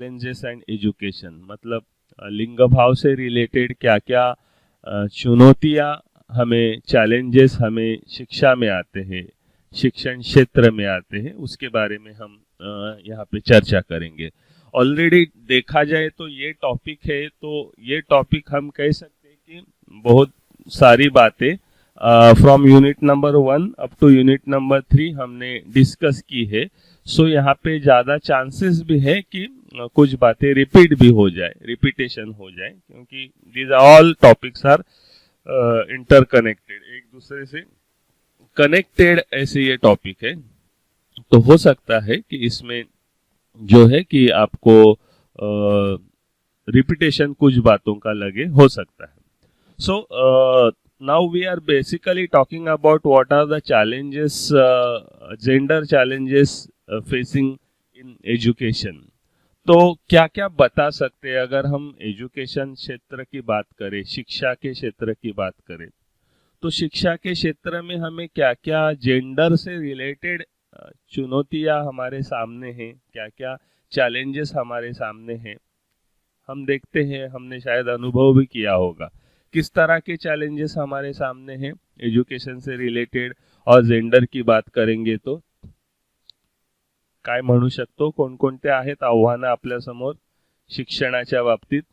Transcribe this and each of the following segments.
Challenges and education, मतलब लिंग भाव से रिलेटेड क्या क्या चुनौतियां हमें, चैलेंजेस हमें शिक्षा में आते हैं, शिक्षण क्षेत्र में आते हैं, उसके बारे में हम यहाँ पे चर्चा करेंगे। ऑलरेडी देखा जाए तो ये टॉपिक है, तो ये टॉपिक हम कह सकते हैं कि बहुत सारी बातें from unit number 1 up to unit number 3 हमने डिस्कस की है। सो यहाँ पे ज़्यादा चांसेस भी है कि कुछ बातें रिपीट भी हो जाए, रिपीटेशन हो जाए, क्योंकि these all topics are interconnected, एक दूसरे से कनेक्टेड ऐसे ये टॉपिक है। तो हो सकता है कि इसमें जो है कि आपको रिपीटेशन कुछ बातों का लगे, हो सकता है। So now we are basically talking about what are the challenges, gender challenges facing in education. तो क्या क्या बता सकते हैं अगर हम एजुकेशन क्षेत्र की बात करें, शिक्षा के क्षेत्र की बात करें, तो शिक्षा के क्षेत्र में हमें क्या क्या जेंडर से रिलेटेड चुनौतियां हमारे सामने हैं, क्या क्या चैलेंजेस हमारे सामने हैं, हम देखते हैं, हमने शायद अनुभव भी किया होगा किस तरह के चैलेंजेस हमारे सामने हैं एजुकेशन से रिलेटेड। और जेंडर की बात करेंगे तो काय म्हणू शकतो, कोणकोणते आहेत आव्हानं आपल्या समोर शिक्षणाच्या बाबतीत।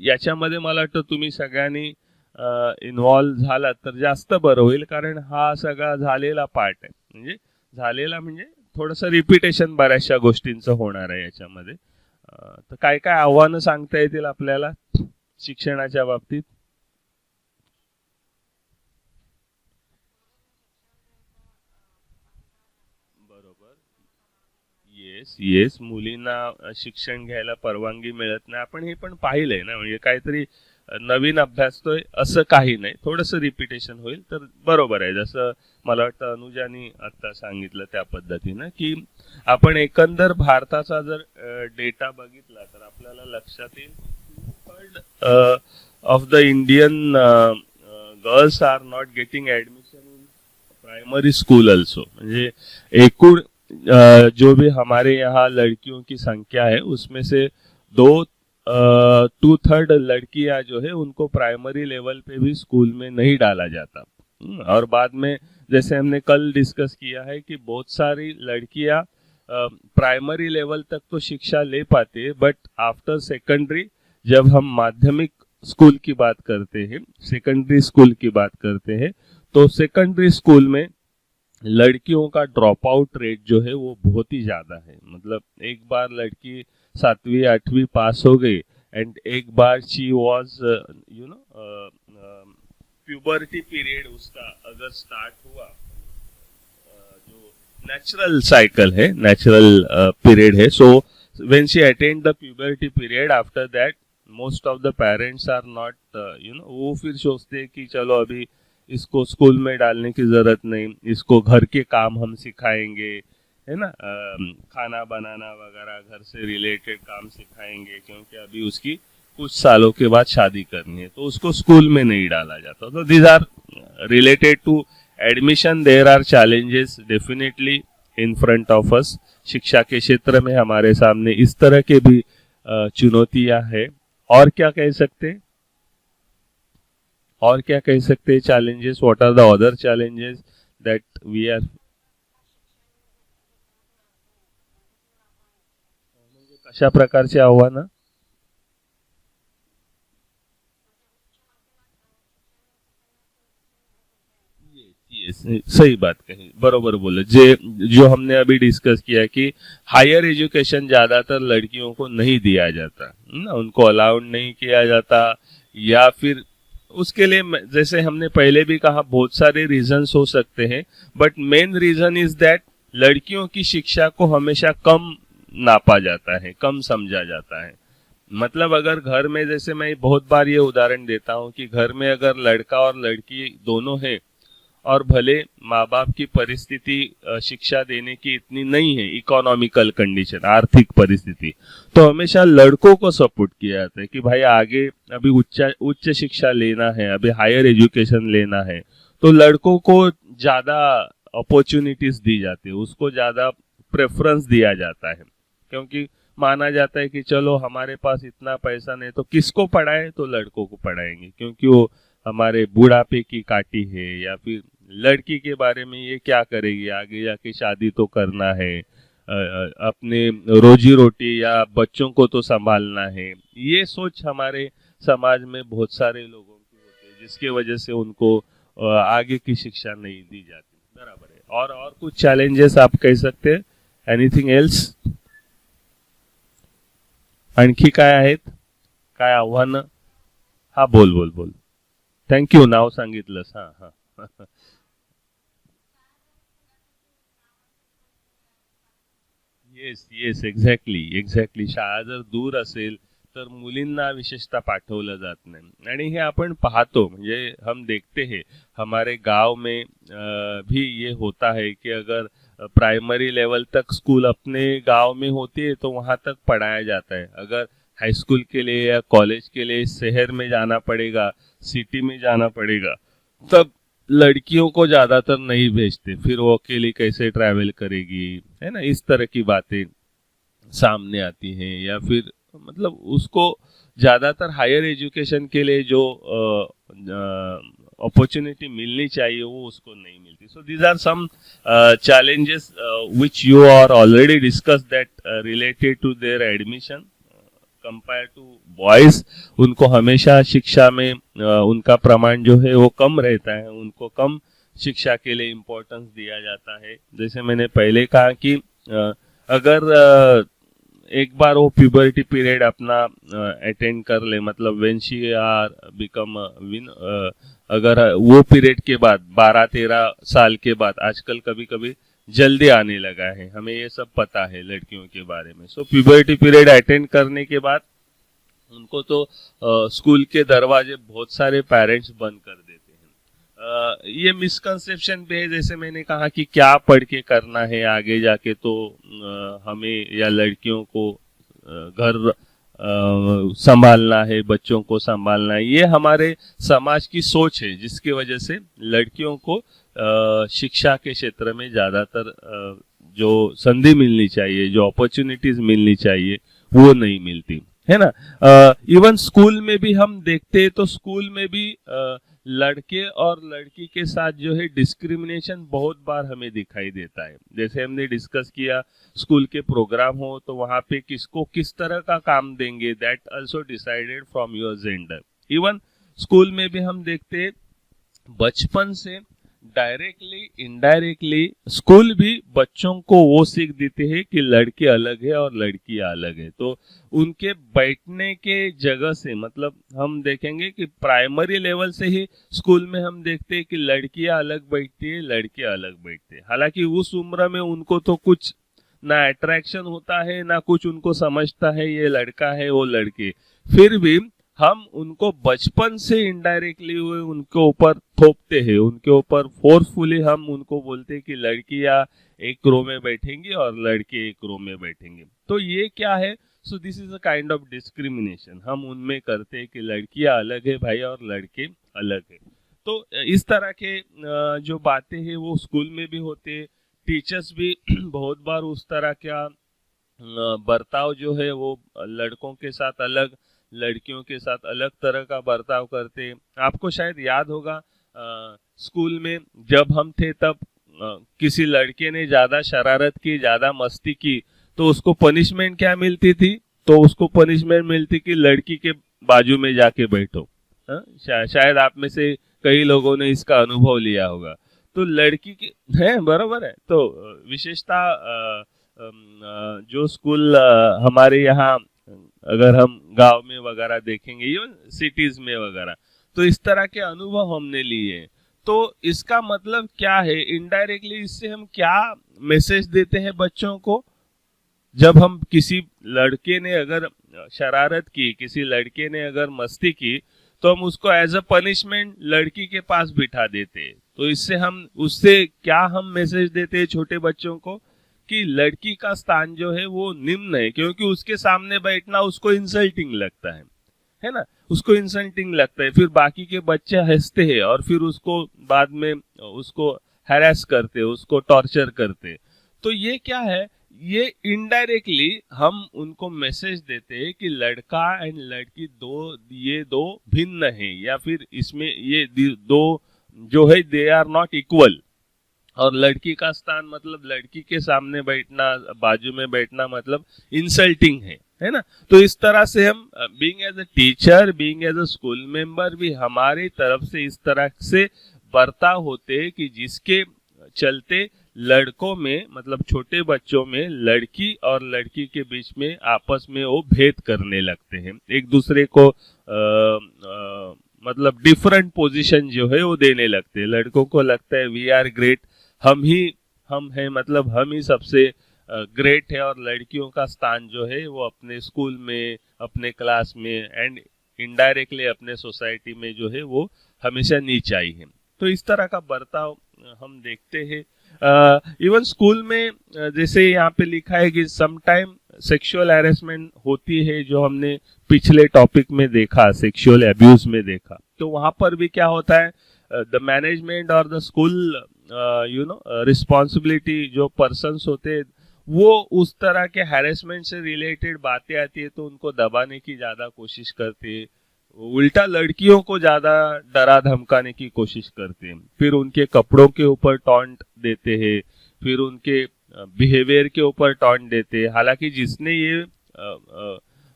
याच्यामध्ये मला वाटतं तुम्ही सगळ्यांनी इन्व्हॉल्व झाला तर जास्त बरं होईल, कारण हा सगळा झालेला पार्ट आहे, म्हणजे झालेला म्हणजे थोडंसं रिपीटेशन बऱ्याचशा गोष्टींचं होणार आहे याच्यामध्ये। तर काय काय आव्हानं सांगता येतील आपल्याला शिक्षणाच्या बाबतीत? बरोबर, येस येस, मुलींना शिक्षण घ्यायला परवानगी मिळत नाही, आपण हे पण पाहिलंय ना, म्हणजे काहीतरी नवीन अभ्यासतोय असं काही नाही, थोडंसं रिपीटेशन होईल तर बरोबर आहे। जसं मला वाटतं अनुजानी आता सांगितलं त्या पद्धतीनं की आपण एकंदर भारताचा जर डेटा बघितला तर आपल्याला लक्षात येईल 2/3 of the Indian girls are not getting admission in primary school also, म्हणजे एकूण जो भी हमारे यहाँ लड़कियों की संख्या है उसमें से 2/3 लड़कियां जो है उनको प्राइमरी लेवल पे भी स्कूल में नहीं डाला जाता। और बाद में जैसे हमने कल डिस्कस किया है कि बहुत सारी लड़कियां प्राइमरी लेवल तक तो शिक्षा ले पाते हैं, बट आफ्टर सेकेंडरी जब हम माध्यमिक स्कूल की बात करते हैं, सेकेंडरी स्कूल की बात करते हैं, तो सेकेंडरी स्कूल में लड़कियों का ड्रॉप आउट रेट जो है वो बहुत ही ज्यादा है। मतलब एक बार लड़की 7वीं 8वीं पास हो गई एंड एक बार she was you know puberty period उसका अगर स्टार्ट हुआ, जो नेचुरल साइकिल है, नेचुरल पीरियड है, so when she attend the puberty period, after that most of the parents are not वो फिर सोचते हैं कि चलो अभी इसको स्कूल में डालने की जरूरत नहीं, इसको घर के काम हम सिखाएंगे, है ना, खाना बनाना वगैरह घर से रिलेटेड काम सिखाएंगे, क्योंकि अभी उसकी कुछ सालों के बाद शादी करनी है, तो उसको स्कूल में नहीं डाला जाता। तो these are related to admission, there are challenges definitely in front of us. शिक्षा के क्षेत्र में हमारे सामने इस तरह के भी चुनौतियां हैं। और क्या कह सकते हैं, और क्या कह सकते हैं challenges, what are the other challenges that we are, कशा प्रकारचे आव्हानं? सही बात कही, बरोबर बोले। जो हमने अभी डिस्कस किया कि हायर एजुकेशन ज्यादातर लड़कियों को नहीं दिया जाता ना, उनको अलाउड नहीं किया जाता, या फिर उसके लिए जैसे हमने पहले भी कहा बहुत सारे रीजंस हो सकते हैं, but main reason is that लड़कियों की शिक्षा को हमेशा कम नापा जाता है, कम समझा जाता है। मतलब अगर घर में, जैसे मैं बहुत बार ये उदाहरण देता हूँ कि घर में अगर लड़का और लड़की दोनों है और भले माँ बाप की परिस्थिति शिक्षा देने की इतनी नहीं है, इकोनॉमिकल कंडीशन, आर्थिक परिस्थिति, तो हमेशा लड़कों को सपोर्ट किया जाता है कि भाई आगे अभी उच्च शिक्षा लेना है, अभी हायर एजुकेशन लेना है, तो लड़कों को ज्यादा अपॉर्चुनिटीज दी जाती है, उसको ज्यादा प्रेफरेंस दिया जाता है, क्योंकि माना जाता है कि चलो हमारे पास इतना पैसा नहीं तो किसको पढ़ाए, तो लड़कों को पढ़ाएंगे क्योंकि वो हमारे बुढ़ापे की काटी है, या फिर लड़की के बारे में ये क्या करेगी, आगे जाके शादी तो करना है, अपने रोजी रोटी या बच्चों को तो संभालना है। ये सोच हमारे समाज में बहुत सारे लोगों की होती है, जिसके वजह से उनको आगे की शिक्षा नहीं दी जाती। बराबर है। और कुछ चॅलेंजेस आप कह सकते हैं? Anything else? आणखी काय आहेत, काय आव्हानं? हा बोल बोल बोल. थँक्यू, नाव सांगितलंस. हा हा. Yes yes, exactly exactly. शाळा जर दूर असेल तर मुलींना विशेषतः पाठवलं जात नाही, आणि हे आपण पाहतो, म्हणजे हम देखते हैं हमारे गांव में भी ये होता है कि अगर प्राइमरी लेवल तक स्कूल अपने गांव में होती है तो वहां तक पढ़ाया जाता है। अगर हाई स्कूल के लिए या कॉलेज के लिए शहर में जाना पड़ेगा, सिटी में जाना पड़ेगा, तब लड़कियों को ज्यादातर नहीं भेजते, फिर वो अकेली कैसे ट्रैवल करेगी, है ना, इस तरह की बातें सामने आती हैं। या फिर मतलब उसको ज्यादातर हायर एजुकेशन के लिए जो अपॉर्चुनिटी मिलनी चाहिए वो उसको नहीं मिलती। So these are some challenges which you are already discussed that related to their admission compared to boys। उनको हमेशा शिक्षा में उनका प्रमाण जो है वो कम रहता है, उनको कम शिक्षा के लिए इम्पोर्टेंस दिया जाता है। जैसे मैंने पहले कहा कि अगर एक बार वो प्यूबर्टी पीरियड अपना अटेंड कर ले, मतलब when she are become win, अगर वो पीरियड के बाद 12-13 साल के बाद, आजकल कभी कभी जल्दी आने लगा है, हमें ये सब पता है लड़कियों के बारे में। सो प्यूबर्टी पीरियड अटेंड करने के बाद उनको तो स्कूल के दरवाजे बहुत सारे पेरेंट्स बंद कर देते हैं। ये मिसकंसेप्शन भी है, जैसे मैंने कहा कि क्या पढ़ के करना है आगे जाके, तो हमें या लड़कियों को घर संभालना है, बच्चों को संभालना है, ये हमारे समाज की सोच है, जिसकी वजह से लड़कियों को शिक्षा के क्षेत्र में ज्यादातर जो संधि मिलनी चाहिए, जो अपॉर्चुनिटीज मिलनी चाहिए, वो नहीं मिलती, है ना। इवन स्कूल में भी हम देखते हैं तो स्कूल में भी लड़के और लड़की के साथ जो है डिस्क्रिमिनेशन बहुत बार हमें दिखाई देता है। जैसे हमने डिस्कस किया, स्कूल के प्रोग्राम हो तो वहां पे किसको किस तरह का काम देंगे, that also decided from your gender. Even school में भी हम देखते हैं बचपन से डायरेक्टली इनडायरेक्टली स्कूल भी बच्चों को वो सीख देते हैं कि लड़के अलग है और लड़की अलग है। तो उनके बैठने के जगह से, मतलब हम देखेंगे कि प्राइमरी लेवल से ही स्कूल में हम देखते हैं कि लड़कियां अलग बैठती है, लड़के अलग बैठते हैं। हालांकि उस उम्र में उनको तो कुछ ना अट्रैक्शन होता है, ना कुछ उनको समझता है ये लड़का है वो लड़की, फिर भी हम उनको बचपन से इनडायरेक्टली उनके ऊपर थोपते हैं, उनके ऊपर फोर्सफुली हम उनको बोलते हैं कि लड़कियां एक रो में बैठेंगी और लड़के एक रो में बैठेंगे। तो ये क्या है? So this is a kind of discrimination हम उनमें करते हैं कि लड़कियां अलग है भाई और लड़के अलग है। तो इस तरह के जो बातें हैं वो स्कूल में भी होते हैं। टीचर्स भी बहुत बार उस तरह का बर्ताव जो है वो लड़कों के साथ अलग, लड़कियों के साथ अलग तरह का बर्ताव करते हैं। आपको शायद याद होगा स्कूल में जब हम थे तब किसी लड़के ने ज्यादा शरारत की, ज्यादा मस्ती की, तो उसको पनिशमेंट क्या मिलती थी? तो उसको पनिशमेंट मिलती कि लड़की के बाजू में जाके बैठो। शायद आप में से कई लोगों ने इसका अनुभव लिया होगा। तो लड़की के है, बराबर है। तो विशेषता जो स्कूल हमारे यहाँ, अगर हम गांव में वगैरह देखेंगे, इवन सिटीज में वगैरह, तो इस तरह के अनुभव हमने लिए। तो इसका मतलब क्या है? इनडायरेक्टली इससे हम क्या मैसेज देते हैं बच्चों को? जब हम किसी लड़के ने अगर शरारत की, किसी लड़के ने अगर मस्ती की, तो हम उसको एज अ पनिशमेंट लड़की के पास बिठा देते हैं। तो इससे हम उससे क्या हम मैसेज देते हैं छोटे बच्चों को कि लड़की का स्थान जो है वो निम्न है, क्योंकि उसके सामने बैठना उसको इंसल्टिंग लगता है ना, उसको इंसल्टिंग लगता है। फिर बाकी के बच्चे हंसते हैं और फिर उसको बाद में उसको हैरेस करते, उसको टॉर्चर करते। तो ये क्या है? ये इनडायरेक्टली हम उनको मैसेज देते हैं कि लड़का एंड लड़की ये दो भिन्न हैं, या फिर इसमें ये दो जो है दे आर नॉट इक्वल, और लड़की का स्थान मतलब लड़की के सामने बैठना, बाजू में बैठना मतलब इंसल्टिंग है ना। तो इस तरह से हम being as a teacher, being as a school member भी हमारी तरफ से इस तरह से बर्ताव होते हैं कि जिसके चलते लड़कों में मतलब छोटे बच्चों में लड़की और लड़की के बीच में आपस में वो भेद करने लगते हैं, एक दूसरे को मतलब डिफरेंट पोजीशन जो है वो देने लगते हैं। लड़कों को लगता है वी आर ग्रेट, हम हैं, मतलब हम ही सबसे ग्रेट है, और लड़कियों का स्थान जो है वो अपने स्कूल में, अपने क्लास में एंड इनडायरेक्टली अपने सोसाइटी में जो है वो हमेशा नीचाई है। तो इस तरह का बर्ताव हम देखते हैं। इवन स्कूल में जैसे यहाँ पे लिखा है कि समटाइम सेक्सुअल हैरेसमेंट होती है, जो हमने पिछले टॉपिक में देखा, सेक्सुअल अब्यूज में देखा। तो वहां पर भी क्या होता है, द मैनेजमेंट और द स्कूल रिस्पॉन्सिबिलिटी, जो पर्सन्स होते हैं वो उस तरह के हैरेसमेंट से रिलेटेड बातें आती है तो उनको दबाने की ज्यादा कोशिश करते हैं, उल्टा लड़कियों को ज्यादा डरा धमकाने की कोशिश करते हैं, फिर उनके कपड़ों के ऊपर टॉन्ट देते हैं, फिर उनके बिहेवियर के ऊपर टॉन्ट देते हैं। हालांकि जिसने ये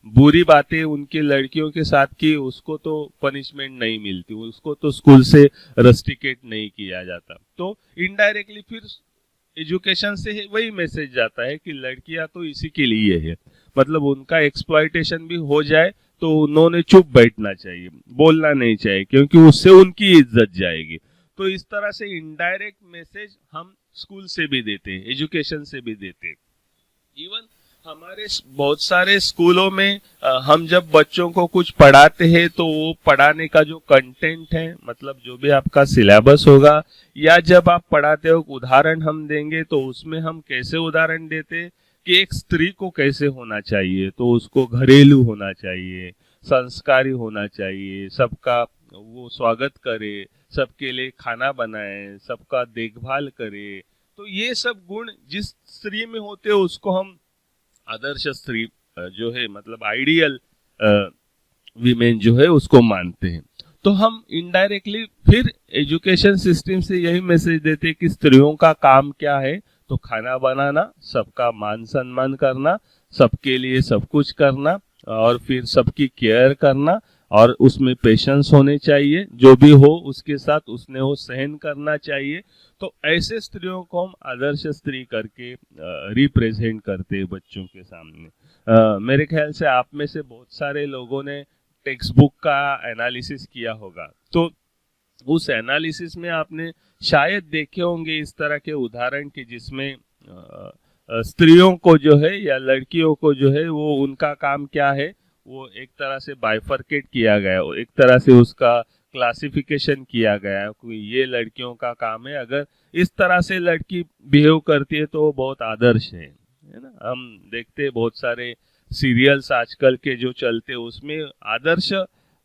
बुरी बातें उनके लड़कियों के साथ की उसको तो पनिशमेंट नहीं मिलती, उसको तो स्कूल से रस्टिकेट नहीं किया जाता। तो इनडायरेक्टली फिर एजुकेशन से वही मैसेज जाता है कि लड़कियां तो इसी के लिए है, मतलब उनका एक्सप्लॉयटेशन भी हो जाए तो उन्होंने चुप बैठना चाहिए, बोलना नहीं चाहिए, क्योंकि उससे उनकी इज्जत जाएगी। तो इस तरह से इनडायरेक्ट मैसेज हम स्कूल से भी देते हैं, एजुकेशन से भी देते हैं। इवन हमारे बहुत सारे स्कूलों में हम जब बच्चों को कुछ पढ़ाते हैं तो वो पढ़ाने का जो कंटेंट है, मतलब जो भी आपका सिलेबस होगा, या जब आप पढ़ाते हो उदाहरण हम देंगे तो उसमें हम कैसे उदाहरण देते कि एक स्त्री को कैसे होना चाहिए, तो उसको घरेलू होना चाहिए, संस्कारी होना चाहिए, सबका वो स्वागत करे, सबके लिए खाना बनाए, सबका देखभाल करे। तो ये सब गुण जिस स्त्री में होते हैं उसको हम आदर्श स्त्री जो है, मतलब आइडियल वीमेन जो है उसको मानते हैं। तो हम इनडायरेक्टली फिर एजुकेशन सिस्टम से यही मैसेज देते हैं कि स्त्रियों का काम क्या है, तो खाना बनाना, सबका मान सम्मान करना, सबके लिए सब कुछ करना, और फिर सबकी केयर करना, और उसमें पेशेंस होने चाहिए, जो भी हो उसके साथ उसने वो सहन करना चाहिए। तो ऐसे स्त्रियों को हम आदर्श स्त्री करके रिप्रेजेंट करते हैं बच्चों के सामने। मेरे ख्याल से आप में से बहुत सारे लोगों ने टेक्स्ट बुक का एनालिसिस किया होगा, तो उस एनालिसिस में आपने शायद देखे होंगे इस तरह के उदाहरण कि जिसमें स्त्रियों को जो है या लड़कियों को जो है वो उनका काम क्या है वो एक तरह से बाइफरकेट किया गया, एक तरह से उसका क्लासिफिकेशन किया गया है कि ये लड़कियों का काम है, अगर इस तरह से लड़की बिहेव करती है तो वो बहुत आदर्श है ना। हम देखते हैं बहुत सारे सीरियल्स आजकल के जो चलते उसमें आदर्श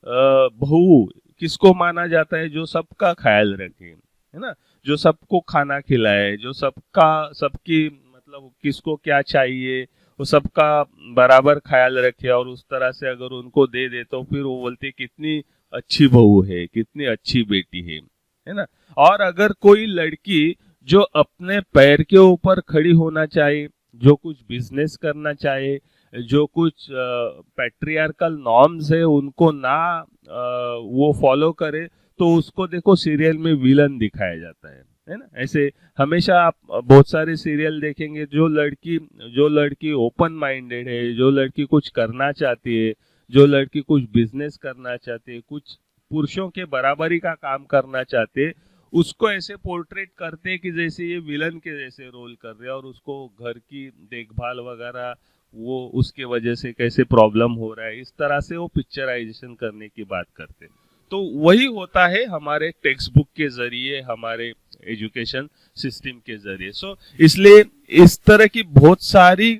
बहू किसको माना जाता है, जो सबका ख्याल रखे, है ना, जो सबको खाना खिलाए, जो सबकी मतलब किसको क्या चाहिए वो सबका बराबर ख्याल रखे, और उस तरह से अगर उनको दे दे तो फिर वो बोलते कितनी अच्छी बहू है, कितनी अच्छी बेटी है ना। और अगर कोई लड़की जो अपने पैर के ऊपर खड़ी होना चाहे, जो कुछ बिजनेस करना चाहे, जो कुछ पैट्रियार्कल नॉर्म्स है उनको ना वो फॉलो करे, तो उसको देखो सीरियल में विलन दिखाया जाता है ना। ऐसे हमेशा आप बहुत सारे सीरियल देखेंगे, जो लड़की ओपन माइंडेड है, जो लड़की कुछ करना चाहती है, जो लड़की कुछ बिजनेस करना चाहती है, कुछ पुरुषों के बराबरी का काम करना चाहते, उसको ऐसे पोर्ट्रेट करते कि जैसे ये विलन के जैसे रोल कर रहे हैं, और उसको घर की देखभाल वगैरह वो उसके वजह से कैसे प्रॉब्लम हो रहा है, इस तरह से वो पिक्चराइजेशन करने की बात करते। तो वही होता है हमारे टेक्स्ट बुक के जरिए, हमारे एजुकेशन सिस्टम के जरिए। सो इसलिए इस तरह की बहुत सारी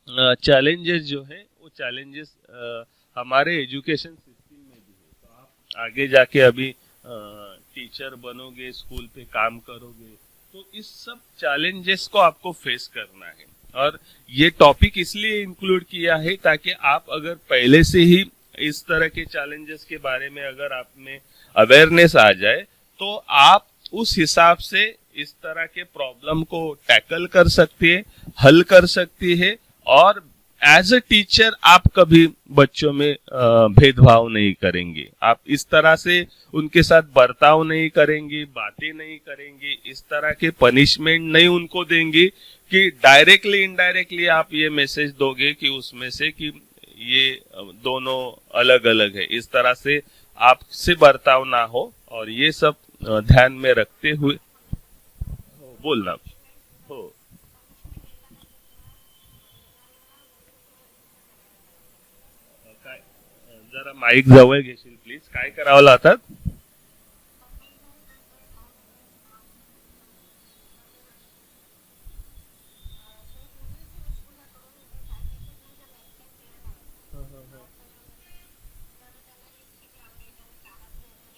चैलेंजेस जो है वो चैलेंजेस हमारे एजुकेशन सिस्टम में भी है। तो आप आगे जाके अभी टीचर बनोगे, स्कूल पे काम करोगे, तो इस सब चैलेंजेस को आपको फेस करना है। और ये टॉपिक इसलिए इंक्लूड किया है ताकि आप अगर पहले से ही इस तरह के चैलेंजेस के बारे में अगर आप में अवेयरनेस आ जाए तो आप उस हिसाब से इस तरह के प्रॉब्लम को टैकल कर सकती है, हल कर सकती है, और एज अ टीचर आप कभी बच्चों में भेदभाव नहीं करेंगे, आप इस तरह से उनके साथ बर्ताव नहीं करेंगे, बातें नहीं करेंगे, इस तरह के पनिशमेंट नहीं उनको देंगे कि डायरेक्टली इनडायरेक्टली आप ये मैसेज दोगे कि उसमें से कि ये दोनों अलग अलग है, इस तरह से आपसे बर्ताव ना हो। और ये सब ध्यान में रखते हुए बोलना हो। जरा माईक जवळ घेशील प्लीज, काय करावं लागतात?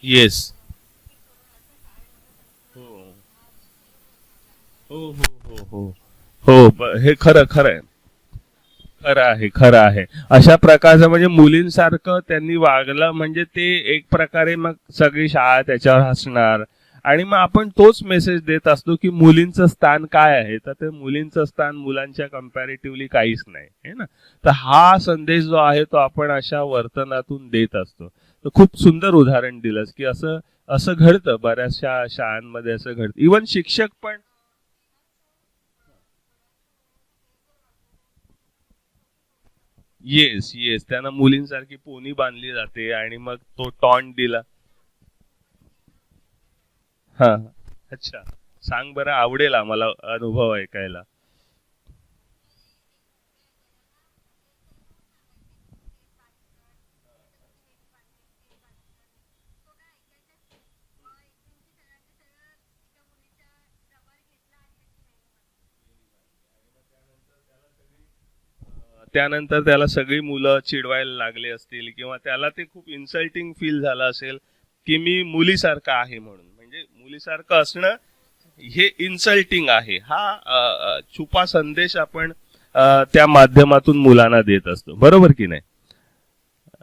येस, हो हो हो हो हो हो, हे खरं खरं आहे, खरं आहे, खरं आहे. अशा प्रकारचं म्हणजे मुलींसारखं त्यांनी वागलं म्हणजे ते एक प्रकारे मग सगळी शाळा त्याच्यावर हसणार, आणि मग आपण तोच मेसेज देत असतो की मुलींचं स्थान काय आहे, तर ते मुलींचं स्थान मुलांच्या कम्पॅरेटिव्हली काहीच नाही आहे ना. तर हा संदेश जो आहे तो आपण अशा वर्तनातून देत असतो. तर खूप सुंदर उदाहरण दिलंस की असं असं घडतं, बऱ्याचशा शाळांमध्ये असं घडतं, इवन शिक्षक पण. येस येस, त्यांना मुलींसारखी पोनी बांधली जाते आणि मग तो टॉन्ट दिला. हा, अच्छा, सांग बरं, आवडेल आम्हाला अनुभव ऐकायला. त्यानंतर त्याला सगळी मुलं चिडवायला लागले असतील किंवा त्याला ते खूप इन्सल्टिंग फील झालं असेल की मी मुलीसारखा आहे म्हणून, म्हणजे मुलीसारखं असणं हे इन्सल्टिंग आहे. हा छुपा संदेश आपण त्या माध्यमातून मुलांना देत असतो, बरोबर की नाही?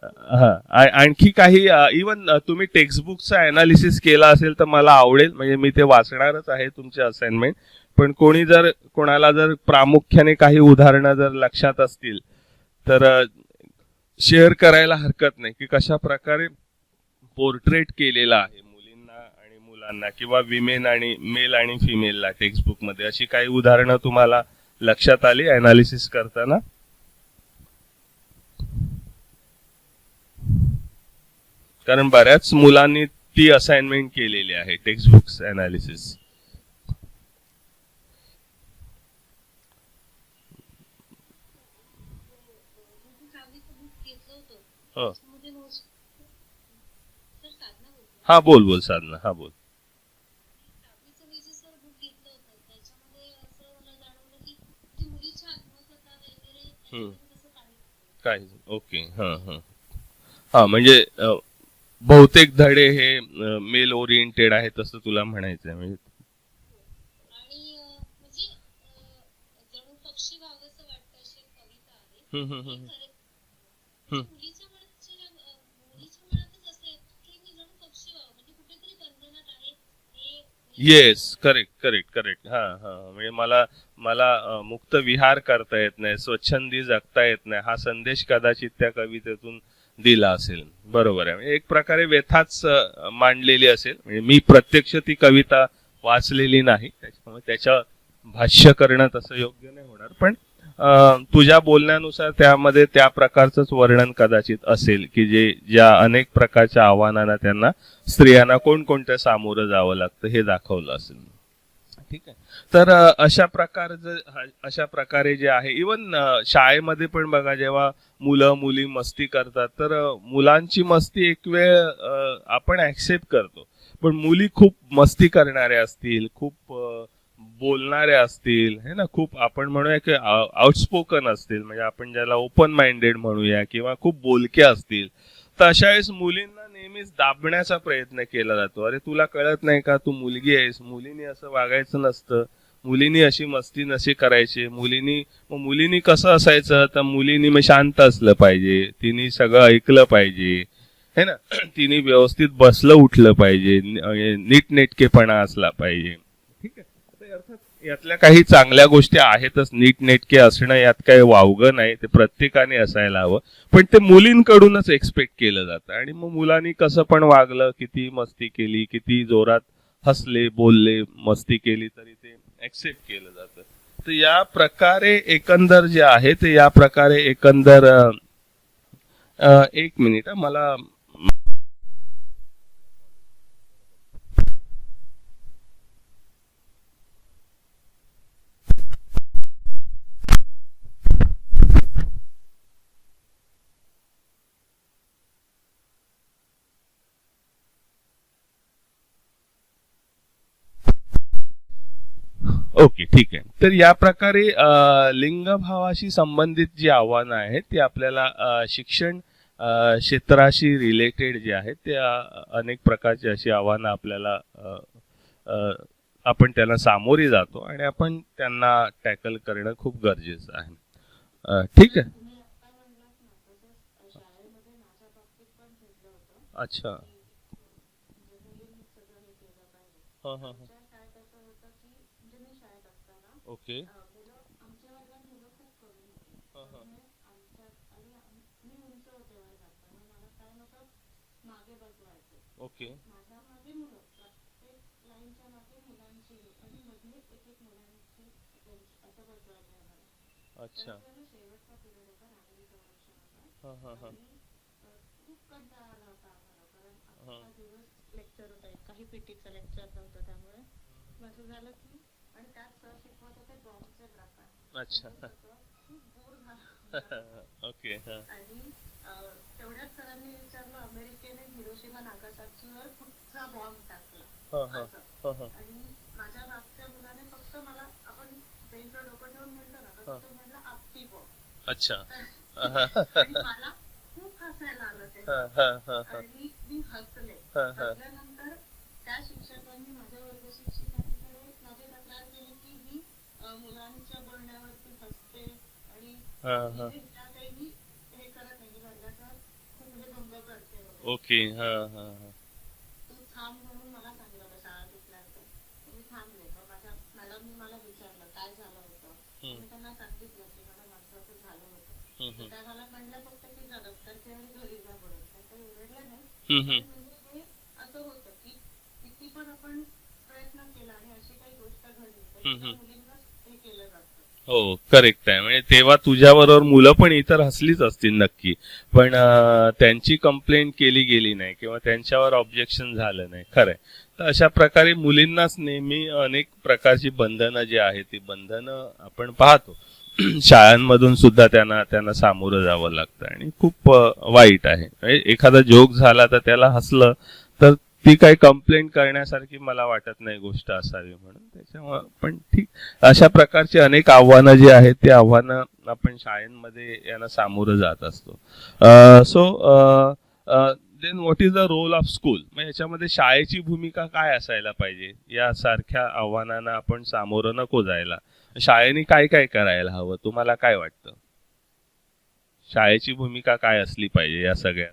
हा, आणखी काही इवन तुम्ही टेक्स्टबुकचा अनालिसिस केला असेल तर मला आवडेल, म्हणजे मी ते वाचणारच आहे तुमचे असाइनमेंट. पण कोणी जर कोणाला जर प्रामुख्याने काही उदाहरणं जर लक्षात असतील तर शेअर करायला हरकत नाही की कशा प्रकारे पोर्ट्रेट केलेला आहे मुलींना आणि मुलांना किंवा विमेन आणि मेल आणि फिमेलला टेक्स्टबुक मध्ये. अशी काही उदाहरणं तुम्हाला लक्षात आली अनालिसिस करताना? कारण बऱ्याच मुलांनी ती असाइनमेंट केलेली आहे, टेक्स्टबुक्स अनालिसिस. हा बोल बोल साधना, हा बोल. हम्म, काय, ओके, हा हा. हा म्हणजे बहुतेक धडे हे मेल ओरिएंटेड आहेत असं तुला म्हणायचंय म्हणजे. हम्म, हम्म, हम्म, हम्म. येस, करेक्ट करेक्ट करेक्ट, हा हा. म्हणजे मला मला मुक्त विहार करता येत नाही, स्वच्छंदी जगता येत नाही, हा संदेश कदाचित त्या कवितेतून दिला असेल. बरोबर आहे, म्हणजे एक प्रकारे व्यथाच मांडलेली असेल. म्हणजे मी प्रत्यक्ष ती कविता वाचलेली नाही, त्याच्यामुळे त्याच्या भाष्य करणं तसं योग्य नाही होणार. पण तुझ्या बोलण्यानुसार त्यामध्ये त्या प्रकारचंच वर्णन कदाचित असेल की जे ज्या अनेक प्रकारच्या आव्हानांना त्यांना स्त्रियांना कोणकोणत्या सामोरं जावं लागतं हे दाखवलं असेल. ठीक आहे. तर अशा प्रकारे जे आहे, इवन शाळेमध्ये पण बघा, जेव्हा मुलं मुली मस्ती करतात तर मुलांची मस्ती एक वेळ आपण ऍक्सेप्ट करतो, पण मुली खूप मस्ती करणाऱ्या असतील, खूप बोलणाऱ्या असतील है ना, खूप आपण म्हणूया की आउटस्पोकन असतील, म्हणजे आपण ज्याला ओपन माइंडेड म्हणूया, किंवा खूप बोलक्या असतील, तर अशा वेळेस मुलींना नेहमीच दाबण्याचा प्रयत्न केला जातो. अरे तुला कळत नाही का, तू मुलगी आहेस, मुलीने असं वागायचं नसतं, मुलींनी अशी मस्ती नशी करायची, मुलींनी कसं असायचं, तर मुलींनी मग शांत असलं पाहिजे, तिने सगळं ऐकलं पाहिजे है ना, तिने व्यवस्थित बसलं उठलं पाहिजे, नीटनेटकेपणा असला पाहिजे. ठीक आहे, तर अर्थात यातल्या काही चांगल्या गोष्टी आहेतच, नीटनेटके असणं यात काही वावगं नाही, ते प्रत्येकाने असायला हवं, पण ते मुलींकडूनच एक्सपेक्ट केलं जातं. आणि मग मुलांनी कसं पण वागलं, किती मस्ती केली, किती जोरात हसले बोलले मस्ती केली तरी ते एक्सेप्ट केलं जातं. तर या प्रकारे एकंदर जे आहे ते या प्रकारे एकंदर एक मिनिट मला ओके ठीक आहे. तर या प्रकारे लिंगभावाशी संबंधित जी आव्हानं आहेत ती आपल्याला शिक्षण क्षेत्राशी रिलेटेड जे आहेत ते अनेक प्रकारची अशी आव्हानं आपल्याला आपण त्यांना सामोरी जातो आणि आपण त्यांना टॅकल करणं खूप गरजेचं आहे. ठीक आहे. अच्छा. हां हां हां. ओके. ओके. अच्छा. हां हां हां. हां. लेक्चर होता, काही पीटीचं लेक्चर नव्हतं, त्यामुळे असं झालं की, आणि त्यात सर शिकवत होते बॉम्बचे प्रकार. अच्छा. खूप बोर झालं. ओके. आणि तेवढ्याच सरांनी विचारलं, अमेरिकेने हिरोशिमा नागासाकीवर कुठचा बॉम्ब टाकला. आणि माझ्या मागच्या मुलाने फक्त मला, आपण बेंचवर डोकं ठेवून म्हणलं ना, तर म्हणलं आपटी बॉम्ब. अच्छा. आणि मला खूप हसायला आलं ते, आणि मी हसले. हसल्यानंतर त्या शिक्षकांनी, माझ्या वर्ग शिक्षकांकडे माझी तक्रार केली की ही मुलांच्या बोलण्यावरती हसते आणि त्या काही हे करत नाही, वर्गाचा म्हणजे भंग करते. ओके. तू थांब म्हणून मला सांगितलं शाळा घेतल्यानंतर. मी थांबले. माझ्या मॅडमनी मला विचारलं काय झालं होतं, मी त्यांना सांगितलं की मला माझं असं झालं होतं. त्या मला म्हणलं फक्त की जा दप्तरचे आणि घरी जा म्हणून, काही ओरडलं नाही. म्हणजे असं होतं की किती पण आपण प्रयत्न केला आणि अशी काही गोष्ट घडली तर मुलींना हे केलं जातं. हो, करेक्ट आहे. म्हणजे तेव्हा तुझ्याबरोबर मुलं पण इतर हसलीच असतील नक्की, पण त्यांची कंप्लेंट केली गेली नाही किंवा त्यांच्यावर ऑब्जेक्शन झालं नाही. खरंय. तर अशा प्रकारे मुलींनाच नेहमी अनेक प्रकारची बंधनं जी आहेत ती बंधनं आपण पाहतो. शाळांमधून सुद्धा त्यांना सामोरं जावं लागतं आणि खूप वाईट आहे. एखादा जोक झाला तर त्याला हसलं तर ती काही कंप्लेंट करण्यासारखी मला वाटत नाही गोष्ट असावी म्हणून. त्याच्यामुळे पण ठीक, अशा प्रकारची अनेक आव्हानं जी आहेत ती आव्हानं आपण शाळेमध्ये यांना सामोरं जात असतो. So then what is the role of school, म्हणजे याच्यामध्ये शाळेची भूमिका काय असायला पाहिजे, यासारख्या आव्हानांना आपण सामोरं नको जायला. शाळेने काय काय करायला हवं, तुम्हाला काय वाटतं? शाळेची भूमिका काय असली पाहिजे या सगळ्यात?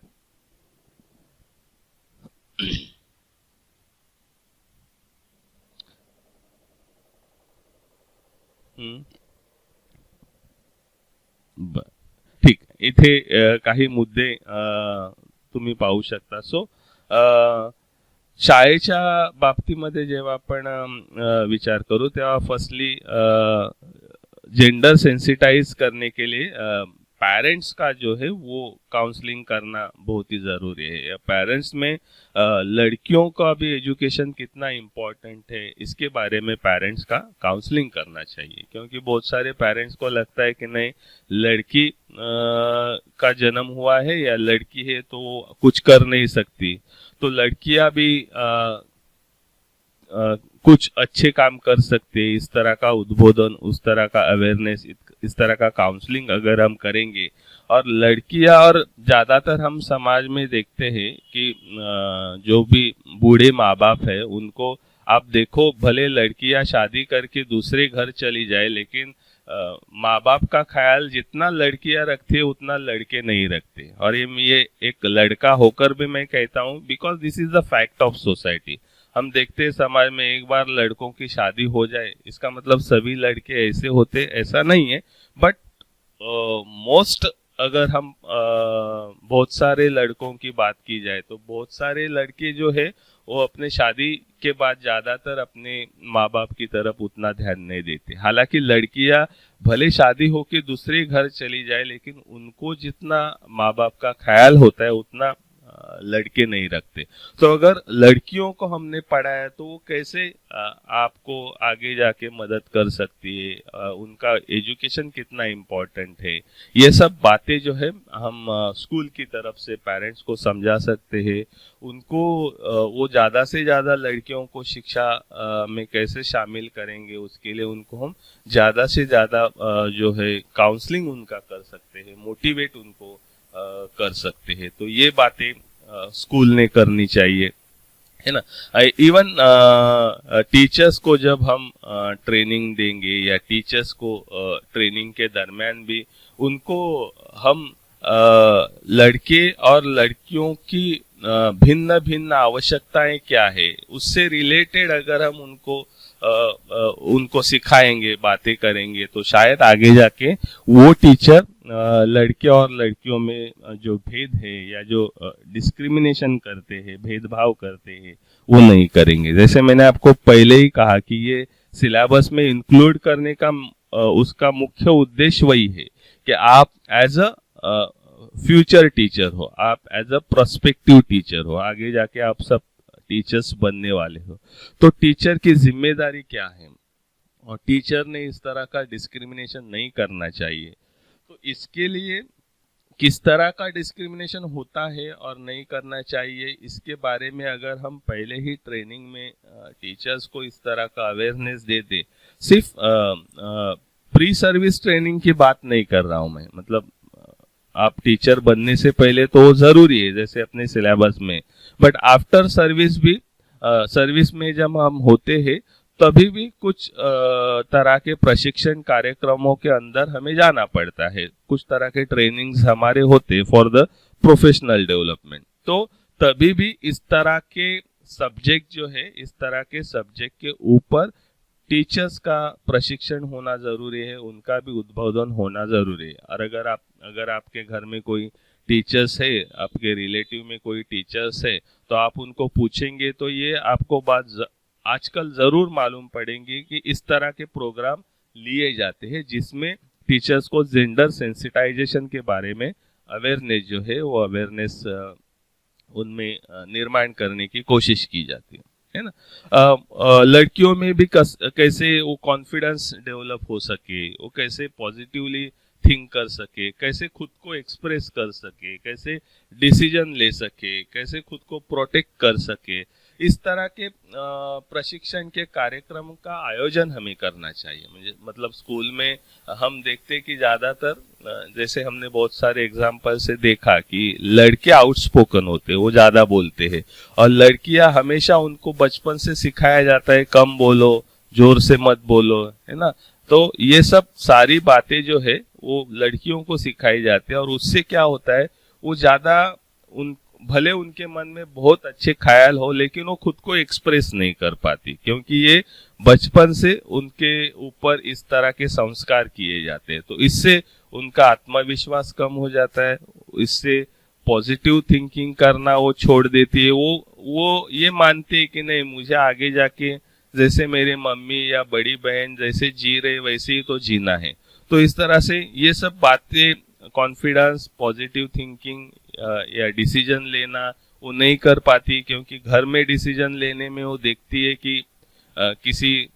ठीक, इथे काही मुद्दे तुम्ही पाहू शकता. सो शाळेच्या बाबतीमध्ये जेव्हा आपण विचार करू तेव्हा फर्स्टली जेंडर सेंसिटाइज करने के लिए पेरेंट्स का जो है वो काउंसलिंग करना बहुत ही ज़रूरी है. पेरेंट्स में लड़कियों का भी एजुकेशन कितना इम्पोर्टेंट है इसके बारे में पेरेंट्स का काउंसलिंग करना चाहिए, क्योंकि बहुत सारे पेरेंट्स को लगता है कि नहीं, लड़की का जन्म हुआ है या लड़की है तो कुछ कर नहीं सकती, तो लड़कियां भी कुछ अच्छे काम कर सकते हैं. इस तरह का उद्बोधन, उस तरह का अवेयरनेस, इस तरह का काउंसलिंग अगर हम करेंगे, और लड़कियां, और ज्यादातर हम समाज में देखते हैं कि जो भी बूढ़े माँ बाप है उनको आप देखो, भले लड़कियां शादी करके दूसरे घर चली जाए, लेकिन माँ बाप का ख्याल जितना लड़कियां रखती है उतना लड़के नहीं रखते। और ये एक लड़का होकर भी मैं कहता हूँ, because this is the fact of society. हम देखते हैं समाज में, एक बार लड़कों की शादी हो जाए इसका मतलब सभी लड़के ऐसे होते, ऐसा नहीं है। बट मोस्ट अगर हम बहुत सारे लड़कों की बात की जाए तो बहुत सारे लड़के जो है वो अपने शादी के बाद ज्यादातर अपने माँ बाप की तरफ उतना ध्यान नहीं देते। हालांकि लड़कियां भले शादी होके दूसरे घर चली जाए, लेकिन उनको जितना माँ बाप का ख्याल होता है उतना लड़के नहीं रखते। तो अगर लड़कियों को हमने पढ़ाया तो वो कैसे आपको आगे जाके मदद कर सकती है, उनका एजुकेशन कितना इम्पोर्टेंट है, ये सब बातें जो है हम स्कूल की तरफ से पेरेंट्स को समझा सकते हैं। उनको वो ज्यादा से ज्यादा लड़कियों को शिक्षा में कैसे शामिल करेंगे, उसके लिए उनको हम ज्यादा से ज्यादा जो है काउंसलिंग उनका कर सकते हैं, मोटिवेट उनको कर सकते हैं। तो ये बातें स्कूल ने करनी चाहिए, है ना। इवन टीचर्स को जब हम ट्रेनिंग देंगे या टीचर्स को ट्रेनिंग के दरमियान भी उनको हम लड़के और लड़कियों की भिन्न भिन्न आवश्यकताएं क्या है उससे रिलेटेड अगर हम उनको सिखाएंगे, बातें करेंगे, तो शायद आगे जाके वो टीचर लड़के और लड़कियों में जो भेद है या जो डिस्क्रिमिनेशन करते हैं, भेदभाव करते हैं, वो नहीं करेंगे। जैसे मैंने आपको पहले ही कहा कि ये सिलेबस में इंक्लूड करने का उसका मुख्य उद्देश्य वही है कि आप एज अ फ्यूचर टीचर हो, आप एज अ प्रोस्पेक्टिव टीचर हो, आगे जाके आप सब टीचर्स बनने वाले हो। तो टीचर की जिम्मेदारी क्या है, और टीचर ने इस तरह का डिस्क्रिमिनेशन नहीं करना चाहिए। तो इसके लिए किस तरह का डिस्क्रिमिनेशन होता है और नहीं करना चाहिए, इसके बारे में अगर हम पहले ही ट्रेनिंग में टीचर्स को इस तरह का अवेयरनेस दे दे। सिर्फ प्री सर्विस ट्रेनिंग की बात नहीं कर रहा हूं मैं, मतलब आप टीचर बनने से पहले तो जरूरी है जैसे अपने सिलेबस में, बट आफ्टर सर्विस भी सर्विस में जब हम होते हैं तभी भी कुछ तरह के प्रशिक्षण कार्यक्रमों के अंदर हमें जाना पड़ता है, कुछ तरह के ट्रेनिंग्स हमारे होते फॉर द प्रोफेशनल डेवलपमेंट। तो तभी भी इस तरह के सब्जेक्ट जो है, इस तरह के सब्जेक्ट के ऊपर टीचर्स का प्रशिक्षण होना जरूरी है, उनका भी उद्बोधन होना जरूरी है। और अगर आपके घर में कोई टीचर्स है, आपके रिलेटिव में कोई टीचर्स है, तो आप उनको पूछेंगे तो ये आपको बात आजकल जरूर मालूम पड़ेंगी कि इस तरह के प्रोग्राम लिए जाते हैं जिसमें टीचर्स को जेंडर सेंसिटाइजेशन के बारे में अवेयरनेस जो है वो अवेयरनेस उनमें निर्माण करने की कोशिश की जाती है ना। लड़कियों में भी कैसे वो कॉन्फिडेंस डेवलप हो सके, वो कैसे पॉजिटिवली थिंक कर सके, कैसे खुद को एक्सप्रेस कर सके, कैसे डिसीजन ले सके, कैसे खुद को प्रोटेक्ट कर सके, इस तरह के प्रशिक्षण के कार्यक्रम का आयोजन हमें करना चाहिए। मतलब स्कूल में हम देखते कि ज्यादातर जैसे हमने बहुत सारे एग्जाम्पल से देखा कि लड़के आउटस्पोकन होते हैं, वो ज्यादा बोलते हैं, और लड़कियां हमेशा उनको बचपन से सिखाया जाता है कम बोलो, जोर से मत बोलो, है ना। तो ये सब सारी बातें जो है वो लड़कियों को सिखाई जाती है, और उससे क्या होता है वो ज्यादा भले उनके मन में बहुत अच्छे ख्याल हो लेकिन वो खुद को एक्सप्रेस नहीं कर पाती, क्योंकि ये बचपन से उनके ऊपर इस तरह के संस्कार किए जाते हैं। तो इससे उनका आत्मविश्वास कम हो जाता है, इससे पॉजिटिव थिंकिंग करना वो छोड़ देती है। वो ये मानते हैं कि नहीं, मुझे आगे जाके जैसे मेरे मम्मी या बड़ी बहन जैसे जी रहे वैसे ही तो जीना है। तो इस तरह से ये सब बातें, कॉन्फिडेंस, पॉजिटिव थिंकिंग या डिसीजन लेना वो नहीं कर पाती, क्योंकि घर में डिसीजन लेने में वो देखती है कि किसी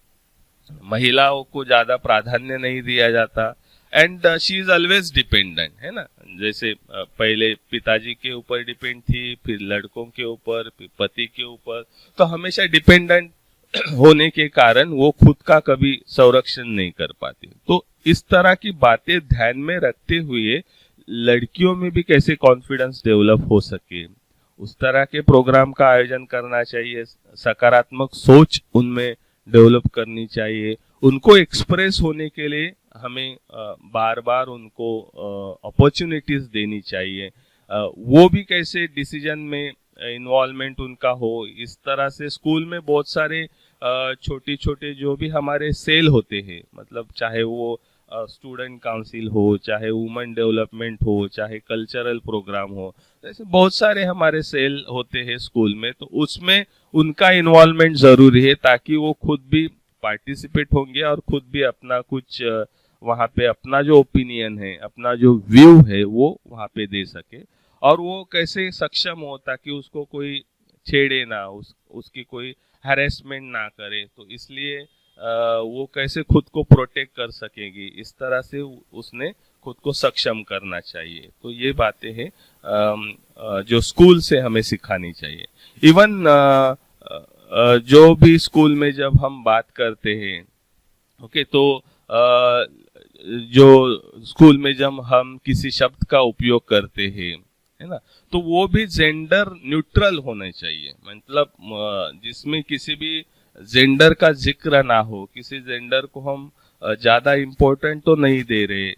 महिलाओं को ज्यादा प्राधान्य नहीं दिया जाता, and she is always dependent, है ना। जैसे पहले पिताजी के ऊपर डिपेंड थी, फिर लड़कों के ऊपर, फिर पति के ऊपर, तो हमेशा डिपेंडेंट होने के कारण वो खुद का कभी संरक्षण नहीं कर पाती। तो इस तरह की बातें ध्यान में रखते हुए लड़कियों में भी कैसे कॉन्फिडेंस डेवलप हो सके, उस तरह के प्रोग्राम का आयोजन करना चाहिए। सकारात्मक सोच उनमें डेवलप करनी चाहिए। उनको एक्सप्रेस होने के लिए हमें बार बार उनको अपॉर्चुनिटीज देनी चाहिए। वो भी कैसे डिसीजन में इन्वॉल्वमेंट उनका हो, इस तरह से स्कूल में बहुत सारे छोटे छोटे जो भी हमारे सेल होते हैं, मतलब चाहे वो स्टूडेंट काउंसिल हो, चाहे वुमेन डेवलपमेंट हो, चाहे कल्चरल प्रोग्राम हो, ऐसे बहुत सारे हमारे सेल होते हैं स्कूल में, तो उसमें उनका इन्वॉल्वमेंट जरूरी है ताकि वो खुद भी पार्टिसिपेट होंगे और खुद भी अपना कुछ वहाँ पे अपना जो ओपिनियन है, अपना जो व्यू है वो वहाँ पे दे सके। और वो कैसे सक्षम हो ताकि उसको कोई छेड़े ना, उसकी कोई हैरेसमेंट ना करे, तो इसलिए वो कैसे खुद को प्रोटेक्ट कर सकेगी, इस तरह से उसने खुद को सक्षम करना चाहिए। तो ये बातें हैं जो स्कूल से हमें सिखानी चाहिए। इवन जो भी स्कूल में जब हम बात करते हैं, ओके, तो जो स्कूल में जब हम किसी शब्द का उपयोग करते हैं, है ना, तो वो भी जेंडर न्यूट्रल होना चाहिए। मतलब जिसमें किसी भी जेंडर का जिक्र ना हो, किसी जेंडर को हम ज्यादा इम्पोर्टेंट तो नहीं दे रहे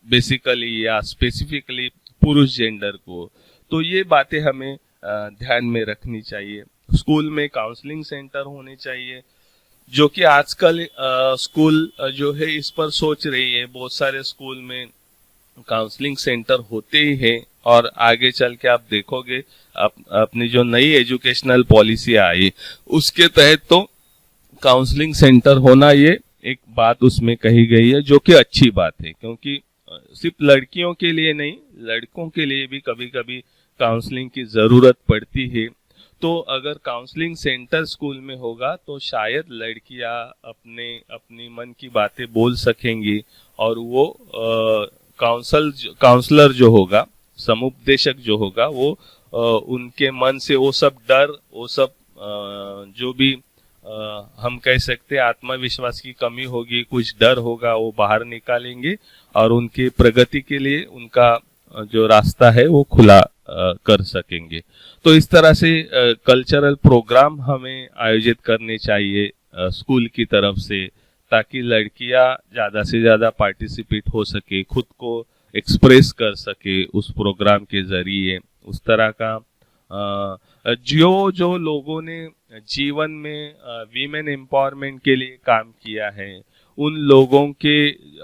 बेसिकली या स्पेसिफिकली पुरुष जेंडर को। तो ये बातें हमें ध्यान में रखनी चाहिए। स्कूल में काउंसलिंग सेंटर होने चाहिए, जो कि आजकल स्कूल जो है इस पर सोच रही है। बहुत सारे स्कूल में काउंसलिंग सेंटर होते ही हैं, और आगे चल के आप देखोगे अपनी जो नई एजुकेशनल पॉलिसी आई उसके तहत तो काउंसलिंग सेंटर होना ये एक बात उसमें कही गई है, जो कि अच्छी बात है, क्योंकि सिर्फ लड़कियों के लिए नहीं, लड़कों के लिए भी कभी कभी काउंसलिंग की जरूरत पड़ती है। तो अगर काउंसलिंग सेंटर स्कूल में होगा तो शायद लड़कियां अपनी मन की बातें बोल सकेंगी, और वो काउंसलर जो होगा, समुपदेशक जो होगा, वो उनके मन से वो सब डर, वो सब जो भी हम कह सकते हैं आत्मविश्वास की कमी होगी, कुछ डर होगा, वो बाहर निकालेंगे और उनकी प्रगति के लिए उनका जो रास्ता है वो खुला कर सकेंगे। तो इस तरह से कल्चरल प्रोग्राम हमें आयोजित करने चाहिए स्कूल की तरफ से, ताकि लड़कियां ज्यादा से ज्यादा पार्टिसिपेट हो सके, खुद को एक्सप्रेस कर सके उस प्रोग्राम के जरिए। उस तरह का जो लोगों ने जीवन में वीमेन एम्पावरमेंट के लिए काम किया है, उन लोगों के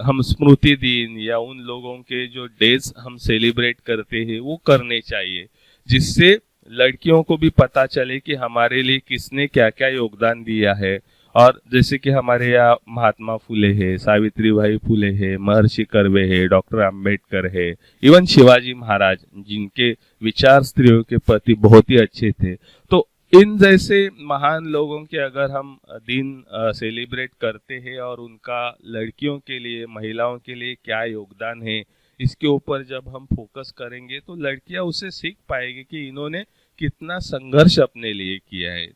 हम स्मृति दिन या उन लोगों के जो डेज हम सेलिब्रेट करते हैं वो करने चाहिए, जिससे लड़कियों को भी पता चले कि हमारे लिए किसने क्या क्या योगदान दिया है। और जैसे कि हमारे यहाँ महात्मा फुले है, सावित्री भाई फुले है, महर्षि कर्वे है, डॉक्टर अंबेडकर है, इवन शिवाजी महाराज, जिनके विचार स्त्रियों के प्रति बहुत ही अच्छे थे। तो इन जैसे महान लोगों के अगर हम दिन सेलिब्रेट करते हैं और उनका लड़कियों के लिए, महिलाओं के लिए क्या योगदान है, इसके ऊपर जब हम फोकस करेंगे तो लड़कियां उसे सीख पाएगी कि इन्होंने कितना संघर्ष अपने लिए किया है,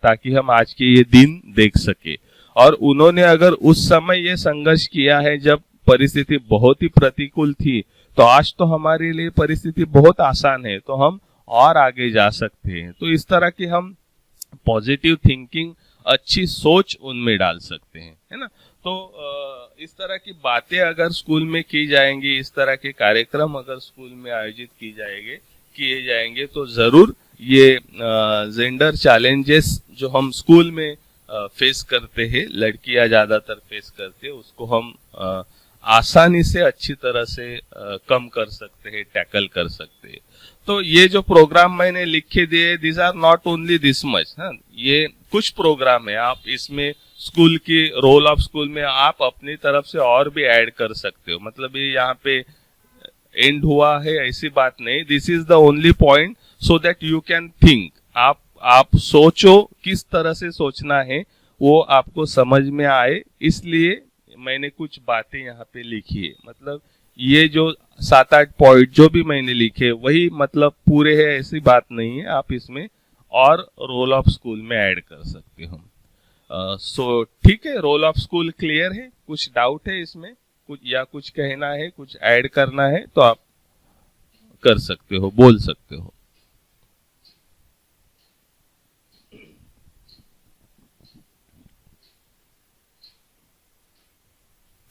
ताकि हम आज के ये दिन देख सके। और उन्होंने अगर उस समय ये संघर्ष किया है जब परिस्थिति बहुत ही प्रतिकूल थी, तो आज तो हमारे लिए परिस्थिति बहुत आसान है, तो हम और आगे जा सकते हैं। तो इस तरह की हम पॉजिटिव थिंकिंग, अच्छी सोच उनमें डाल सकते हैं, है ना। तो इस तरह की बातें अगर स्कूल में की जाएंगी, इस तरह के कार्यक्रम अगर स्कूल में आयोजित किए जाएंगे तो जरूर ये जेंडर चैलेंजेस जो हम स्कूल में फेस करते हैं, लड़कियां ज्यादातर फेस करते हैं, उसको हम आसानी से अच्छी तरह से कम कर सकते हैं, टैकल कर सकते हैं। तो ये जो प्रोग्राम मैंने लिख के दिए, this are not only this much, ये कुछ प्रोग्राम है। आप इसमें स्कूल की रोल ऑफ स्कूल में आप अपनी तरफ से और भी ऐड कर सकते हो। मतलब ये यहाँ पे एंड हुआ है ऐसी बात नहीं, this is the only point so that you can think. आप सोचो, किस तरह से सोचना है वो आपको समझ में आए, इसलिए मैंने कुछ बातें यहाँ पे लिखी है। मतलब ये जो 7-8 पॉइंट जो भी मैंने लिखे वही मतलब पूरे है ऐसी बात नहीं है, आप इसमें और रोल ऑफ स्कूल में ऐड कर सकते हो। सो ठीक है, रोल ऑफ स्कूल क्लियर है? कुछ डाउट है इसमें, कुछ कहना है, कुछ ऐड करना है तो आप कर सकते हो, बोल सकते हो।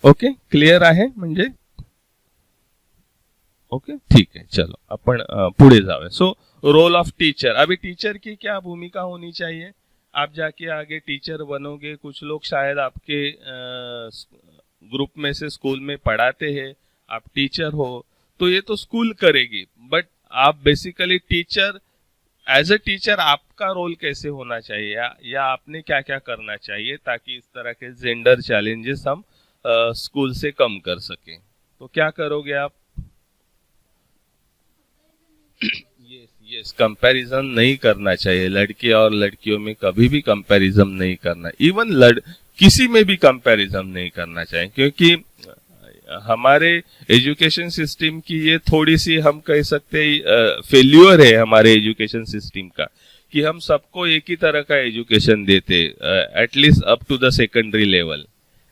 ओके, क्लिअर आहे म्हणजे? ओके, ठीक है, चलो अपन पुढे जावे. So role of teacher. अभी टीचर की क्या भूमिका होनी चाहिए? आप जाके आगे टीचर बनोगे. कुछ लोग शायद आपके ग्रुप में से स्कूल में पढ़ाते हैं, आप टीचर हो, तो ये तो स्कूल करेगी. बट आप basically teacher, as a teacher आपका रोल कैसे होना चाहिए, या आपने क्या क्या करना चाहिए ताकि इस तरह के जेंडर चैलेंजेस हम स्कूल से कम कर सकें? तो क्या करोगे आप? यस, कंपैरिजन नहीं करना चाहिए. लड़के और लड़कियों में कभी भी कंपैरिजन नहीं करना. इवन किसी में भी कंपैरिजन नहीं करना चाहिए, क्योंकि हमारे एजुकेशन सिस्टम की ये थोड़ी सी, हम कह सकते हैं, फेल्यूर है हमारे एजुकेशन सिस्टम का, कि हम सबको एक ही तरह का एजुकेशन देते, at least up to the secondary level,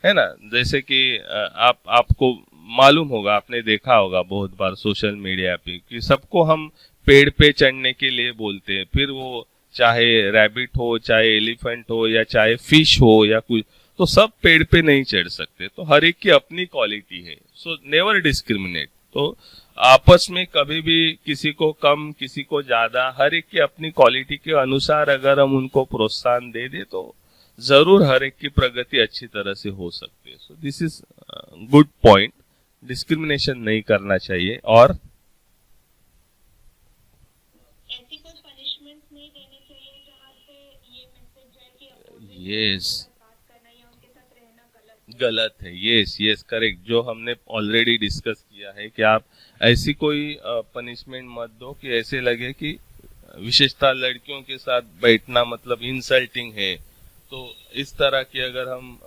है ना. जैसे कि आपको मालूम होगा, आपने देखा होगा बहुत बार सोशल मीडिया पे, कि सबको हम पेड़ पे चढ़ने के लिए बोलते हैं. फिर वो चाहे रैबिट हो, चाहे एलिफेंट हो, या चाहे फिश हो, या कुछ, तो सब पेड़ पे नहीं चढ़ सकते. तो हर एक की अपनी क्वालिटी है. So never discriminate. तो आपस में कभी भी किसी को कम, किसी को ज्यादा, हर एक की अपनी क्वालिटी के अनुसार अगर हम उनको प्रोत्साहन दे दे तो जरूर हर एक की प्रगति अच्छी तरह से हो सकती है. So this is good point. Discrimination नहीं करना चाहिए. और ऐसी कुछ पनिशमेंट नहीं देनी चाहिए जहाँ पे ये मैसेज जाए कि opposite यस, बात करना या उनके साथ रहना गलत है. Yes, correct. जो हमने ऑलरेडी डिस्कस किया है कि आप ऐसी कोई पनिशमेंट मत दो कि ऐसे लगे कि विशेषतः लड़कियों के साथ बैठना मतलब इंसल्टिंग है. तो इस तरह की अगर हम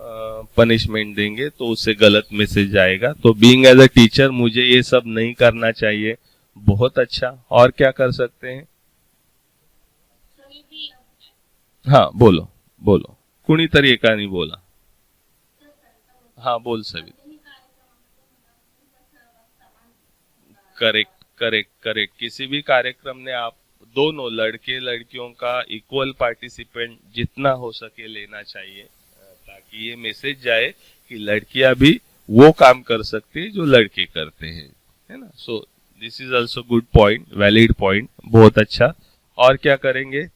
पनिशमेंट देंगे तो उससे गलत मैसेज जाएगा. तो बीइंग एज अ टीचर मुझे ये सब नहीं करना चाहिए. बहुत अच्छा. और क्या कर सकते हैं? कोई भी हाँ, बोलो बोलो. कुणीतरी एकाने बोला. हाँ, बोल सभी. करेक्ट. किसी भी कार्यक्रम में आप दोनों लड़के लड़कियों का इक्वल पार्टिसिपेंट जितना हो सके लेना चाहिए, ताकि ये मैसेज जाए कि लड़कियां भी वो काम कर सकती है जो लड़के करते हैं, है ना. So this is also good point, valid point. बहुत अच्छा. और क्या करेंगे?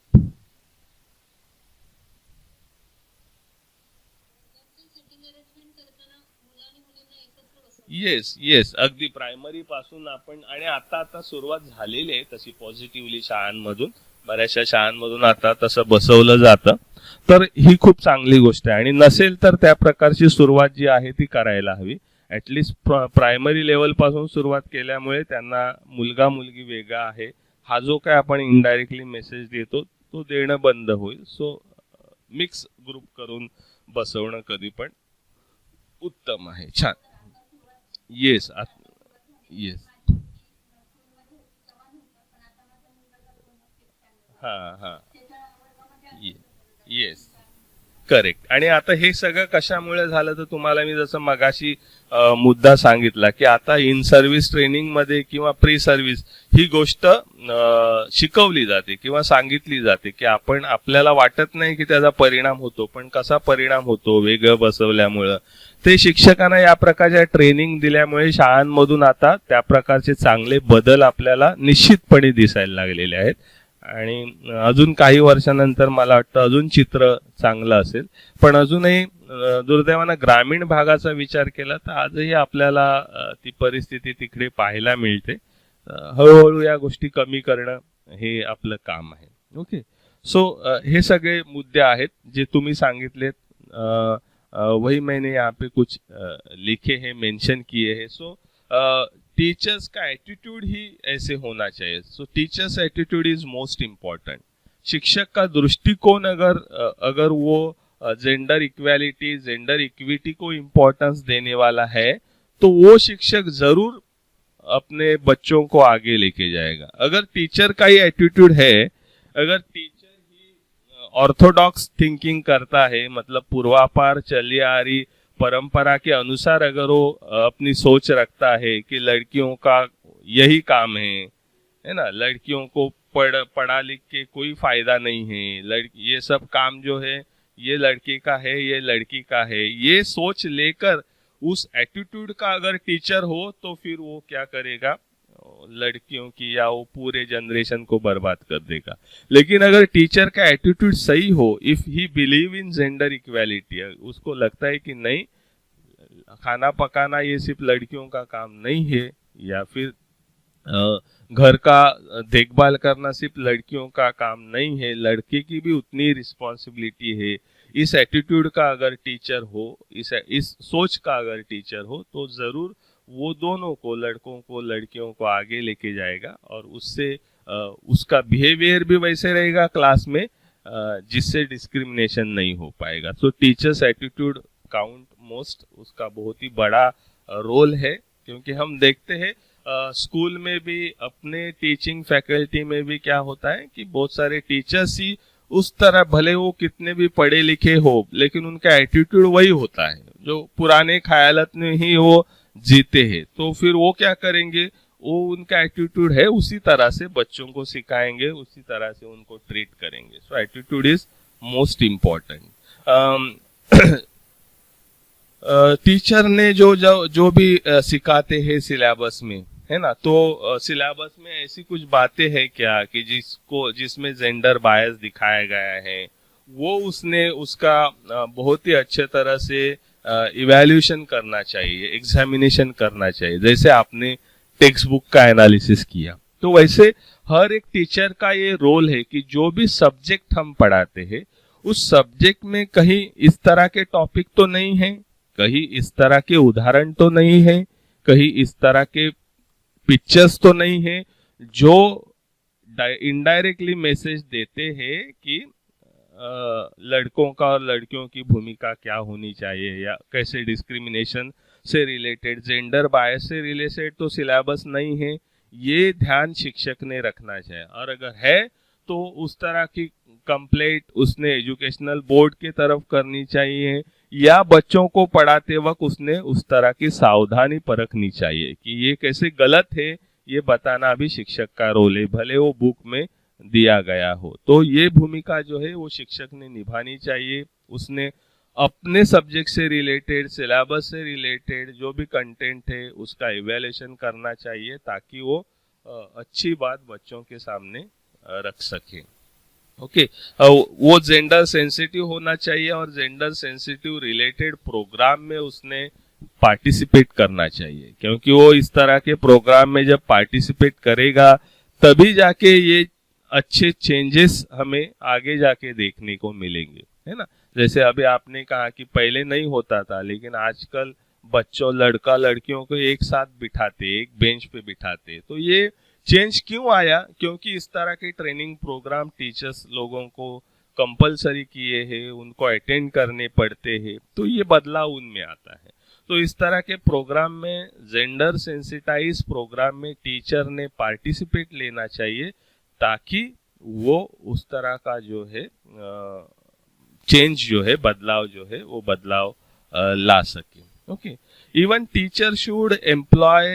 येस, अगदी प्रायमरी पासून आपण, आणि आता सुरुवात झालेली आहे तशी पॉझिटिव्हली शाळांमधून, बऱ्याचशा शाळांमधून आता तसं बसवलं जातं. तर ही खूप चांगली गोष्ट आहे. आणि नसेल तर त्या प्रकारची सुरुवात जी आहे ती करायला हवी. ऍटलिस्ट प्रायमरी लेवल पासून सुरुवात केल्यामुळे त्यांना मुलगा मुलगी वेगळा आहे हा जो काय आपण इनडायरेक्टली मेसेज देतो तो देणं बंद होईल. सो मिक्स ग्रुप करून बसवणं कधी पण उत्तम आहे. छान. Yes, yes. हा, येस, करेक्ट. आणि आता हे सगळं कशामुळे झालं तर तुम्हाला मी जसं मगाशी मुद्दा सांगितला की आता इन सर्व्हिस ट्रेनिंग मध्ये किंवा प्री सर्व्हिस ही गोष्ट शिकवली जाते किंवा सांगितली जाते की आपण, आपल्याला वाटत नाही की त्याचा परिणाम होतो, पण कसा परिणाम होतो वेगळं बसवल्यामुळं, ते शिक्षकांना या प्रकारच्या ट्रेनिंग दिल्यामुळे शाळांमधून आता त्या प्रकारचे चांगले बदल आपल्याला निश्चितपणे दिसायला लागलेले आहेत. आणि अजून काही वर्षानंतर मला वाटतं अजून चित्र चांगलं असेल. पण अजूनही दुर्दैवानं ग्रामीण भागाचा विचार केला तर आजही आपल्याला ती परिस्थिती तिकडे पाहायला मिळते. हळूहळू या गोष्टी कमी करणं हे आपलं काम आहे. ओके. सो हे सगळे मुद्दे आहेत जे तुम्ही सांगितलेत. वही मैंने यहाँ पे कुछ लिखे हैं, मेंशन किए हैं. सो टीचर्स का एटीट्यूड ही ऐसे होना चाहिए. सो teachers attitude is most important. शिक्षक का दृष्टिकोण अगर वो जेंडर इक्वालिटी, जेंडर इक्विटी को इम्पोर्टेंस देने वाला है तो वो शिक्षक जरूर अपने बच्चों को आगे लेके जाएगा. अगर टीचर का ही एटीट्यूड है, अगर टीचर ही ऑर्थोडॉक्स थिंकिंग करता है, मतलब पूर्वापार चली आ रही परंपरा के अनुसार अगर वो अपनी सोच रखता है कि लड़कियों का यही काम है ना, लड़कियों को पढ़ा लिख के कोई फायदा नहीं है, ये सब काम जो है ये लड़के का है, ये लड़की का है, ये सोच लेकर उस एटीट्यूड का अगर टीचर हो तो फिर वो क्या करेगा, लड़कियों की या वो पूरे जनरेशन को बर्बाद कर देगा। लेकिन अगर टीचर का एटीट्यूड सही हो, if he believe in gender equality, उसको लगता है कि नहीं खाना पकाना ये सिर्फ लड़कियों का काम नहीं है, या फिर घर का देखभाल करना सिर्फ लड़कियों का काम नहीं है, लड़के की भी उतनी रिस्पॉन्सिबिलिटी है, इस एटीट्यूड का अगर टीचर हो, इस सोच का अगर टीचर हो, तो जरूर वो दोनों को, लड़कों को लड़कियों को आगे लेके जाएगा और उससे उसका बिहेवियर भी वैसे रहेगा क्लास में जिससे डिस्क्रिमिनेशन नहीं हो पाएगा। तो टीचर्स एटीट्यूड काउंट मोस्ट, उसका बहुत ही बड़ा रोल है, क्योंकि हम देखते हैं स्कूल में भी, अपने टीचिंग फैकल्टी में भी क्या होता है कि बहुत सारे टीचर्स ही उस तरह, भले वो कितने भी पढ़े लिखे हो, लेकिन उनका एटीट्यूड वही होता है जो पुराने ख्यालात में ही वो जीते हैं। तो फिर वो क्या करेंगे, वो उनका एटीट्यूड है उसी तरह से बच्चों को सिखाएंगे, उसी तरह से उनको ट्रीट करेंगे। So attitude is most important. Teacher ने जो भी सिखाते हैं सिलेबस में, है ना, तो सिलेबस में ऐसी कुछ बातें हैं क्या कि जिसमें जेंडर बायस दिखाया गया है, वो उसने उसका बहुत ही अच्छे तरह से इवैल्यूएशन करना चाहिए, एग्जामिनेशन करना चाहिए। जैसे आपने टेक्स्ट बुक का एनालिसिस किया, तो वैसे हर एक टीचर का ये रोल है कि जो भी सब्जेक्ट हम पढ़ाते हैं उस सब्जेक्ट में कहीं इस तरह के टॉपिक तो नहीं है, कहीं इस तरह के उदाहरण तो नहीं है, कहीं इस तरह के पिक्चर्स तो नहीं है जो इनडायरेक्टली मैसेज देते हैं कि लड़कों का और लड़कियों की भूमिका क्या होनी चाहिए, या कैसे डिस्क्रिमिनेशन से रिलेटेड, जेंडर बायस से रिलेटेड तो सिलेबस नहीं है। ये ध्यान शिक्षक ने रखना चाहिए, और अगर है तो उस तरह की कंप्लेंट उसने एजुकेशनल बोर्ड की तरफ करनी चाहिए, या बच्चों को पढ़ाते वक्त उसने उस तरह की सावधानी परखनी चाहिए कि ये कैसे गलत है, ये बताना भी शिक्षक का रोल है, भले वो बुक में दिया गया हो। तो ये भूमिका जो है वो शिक्षक ने निभानी चाहिए। उसने अपने सब्जेक्ट से रिलेटेड, सिलेबस से रिलेटेड जो भी कंटेंट है उसका इवैल्यूएशन करना चाहिए, ताकि वो अच्छी बात बच्चों के सामने रख सके। ओके, वो जेंडर सेंसिटिव होना चाहिए, और जेंडर सेंसिटिव रिलेटेड प्रोग्राम में उसने पार्टिसिपेट करना चाहिए, क्योंकि वो इस तरह के प्रोग्राम में जब पार्टिसिपेट करेगा तभी जाके ये अच्छे चेंजेस हमें आगे जाके देखने को मिलेंगे, है ना। जैसे अभी आपने कहा कि पहले नहीं होता था, लेकिन आजकल बच्चों, लड़का लड़कियों को एक साथ बिठाते, एक बेंच पे बिठाते। तो ये चेंज क्यों आया, क्योंकि इस तरह के ट्रेनिंग प्रोग्राम टीचर्स लोगों को कंपलसरी किए हैं, उनको अटेंड करने पड़ते हैं, तो ये बदलाव उनमें आता है। तो इस तरह के प्रोग्राम में, जेंडर सेंसिटाइज प्रोग्राम में टीचर ने पार्टिसिपेट लेना चाहिए, ताकि वो उस तरह का जो है चेंज जो है, बदलाव जो है, वो बदलाव ला सके। Okay, even teacher should employ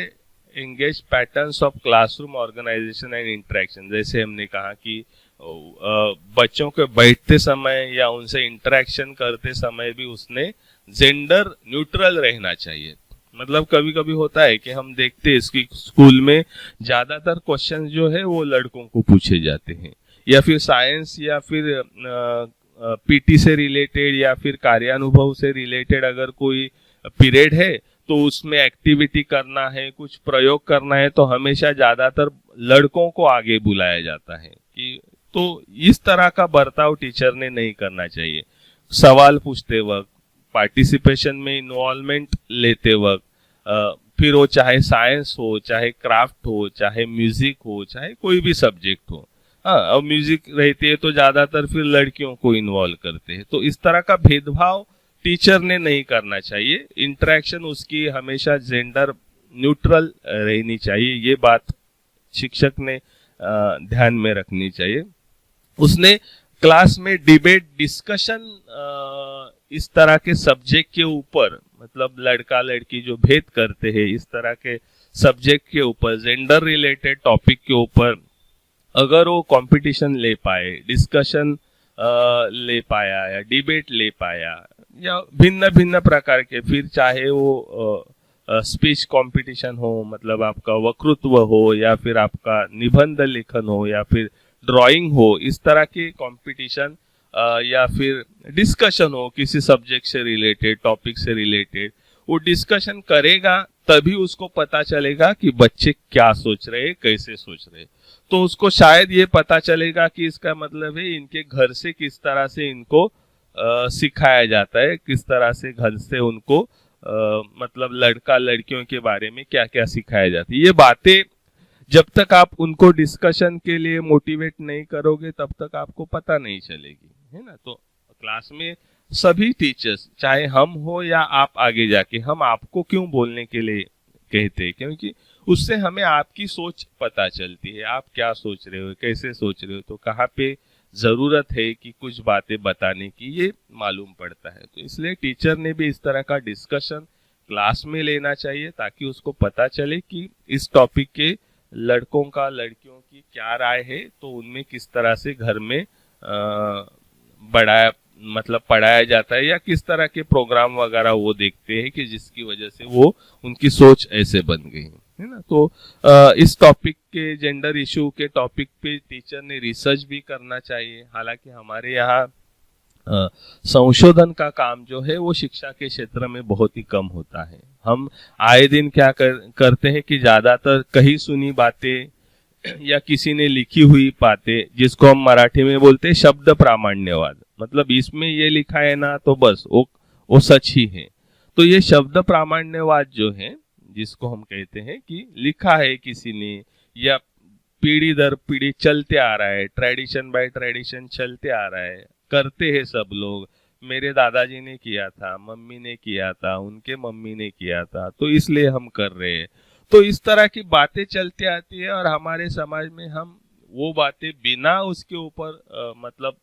engage patterns of classroom organisation and interaction. जैसे हमने कहा कि बच्चों के बैठते समय या उनसे इंटरेक्शन करते समय भी उसने जेंडर न्यूट्रल रहना चाहिए। मतलब कभी कभी होता है कि हम देखते हैं इसकी स्कूल में ज्यादातर क्वेश्चन जो है वो लड़कों को पूछे जाते हैं, या फिर साइंस या फिर पीटी से रिलेटेड या फिर कार्यानुभव से रिलेटेड अगर कोई पीरियड है तो उसमें एक्टिविटी करना है, कुछ प्रयोग करना है, तो हमेशा ज्यादातर लड़कों को आगे बुलाया जाता है कि, तो इस तरह का बर्ताव टीचर ने नहीं करना चाहिए। सवाल पूछते वक्त, पार्टिसिपेशन में इन्वॉल्वमेंट लेते वक्त, फिर वो चाहे साइंस हो, चाहे क्राफ्ट हो, चाहे म्यूजिक हो, चाहे कोई भी सब्जेक्ट हो। हाँ, और म्यूजिक रहती है तो ज्यादातर फिर लड़कियों को इन्वॉल्व करते हैं। तो इस तरह का भेदभाव टीचर ने नहीं करना चाहिए। इंटरेक्शन उसकी हमेशा जेंडर न्यूट्रल रहनी चाहिए, ये बात शिक्षक ने ध्यान में रखनी चाहिए। उसने क्लास में डिबेट, डिस्कशन इस तरह के सब्जेक्ट के ऊपर, मतलब लड़का लड़की जो भेद करते हैं, इस तरह के सब्जेक्ट के ऊपर, जेंडर रिलेटेड टॉपिक के ऊपर अगर वो कंपटीशन ले पाए, डिस्कशन ले पाया या डिबेट ले पाया, या भिन्न भिन्न प्रकार के, फिर चाहे वो स्पीच कंपटीशन हो, मतलब आपका वक्तृत्व हो, या फिर आपका निबंध लेखन हो, या फिर ड्राइंग हो, इस तरह के कंपटीशन, या फिर डिस्कशन हो किसी सब्जेक्ट से रिलेटेड, टॉपिक से रिलेटेड, वो डिस्कशन करेगा तभी उसको पता चलेगा कि बच्चे क्या सोच रहे हैं, कैसे सोच रहे हैं। तो उसको शायद ये पता चलेगा कि इसका मतलब है इनके घर से किस तरह से इनको सिखाया जाता है, किस तरह से घर से उनको मतलब लड़का लड़कियों के बारे में क्या क्या सिखाया जाता है। ये बातें जब तक आप उनको डिस्कशन के लिए मोटिवेट नहीं करोगे तब तक आपको पता नहीं चलेगी, है ना। तो क्लास में सभी टीचर्स, चाहे हम हो या आप आगे जाके, हम आपको क्यों बोलने के लिए कहते हैं, क्योंकि उससे हमें आपकी सोच पता चलती है, आप क्या सोच रहे हो, कैसे सोच रहे हो, तो कहाँ पे जरूरत है कि कुछ बातें बताने की, ये मालूम पड़ता है। तो इसलिए टीचर ने भी इस तरह का डिस्कशन क्लास में लेना चाहिए ताकि उसको पता चले कि इस टॉपिक के लड़कों का लड़कियों की क्या राय है, तो उनमें किस तरह से घर में पढ़ाया जाता है, या किस तरह के प्रोग्राम वगैरह वो देखते हैं कि जिसकी वजह से वो उनकी सोच ऐसे बन गई है ना। तो इस टॉपिक के, जेंडर इशू के टॉपिक पे टीचर ने रिसर्च भी करना चाहिए। हालांकि हमारे यहाँ संशोधन का काम जो है वो शिक्षा के क्षेत्र में बहुत ही कम होता है। हम आए दिन क्या करते हैं कि ज्यादातर कहीं सुनी बातें या किसी ने लिखी हुई बातें, जिसको हम मराठी में बोलते हैं शब्द प्रामाण्यवाद, मतलब इसमें ये लिखा है ना तो बस वो सच ही है। तो ये शब्द प्रामाण्यवाद जो है, जिसको हम कहते हैं कि लिखा है किसी ने या पीढ़ी दर पीढ़ी चलते आ रहा है, ट्रेडिशन बाय ट्रेडिशन चलते आ रहा है, करते हैं सब लोग, मेरे दादाजी ने किया था, मम्मी ने किया था, उनके मम्मी ने किया था, तो इसलिए हम कर रहे हैं। तो इस तरह की बातें चलती आती है और हमारे समाज में हम वो बातें बिना उसके ऊपर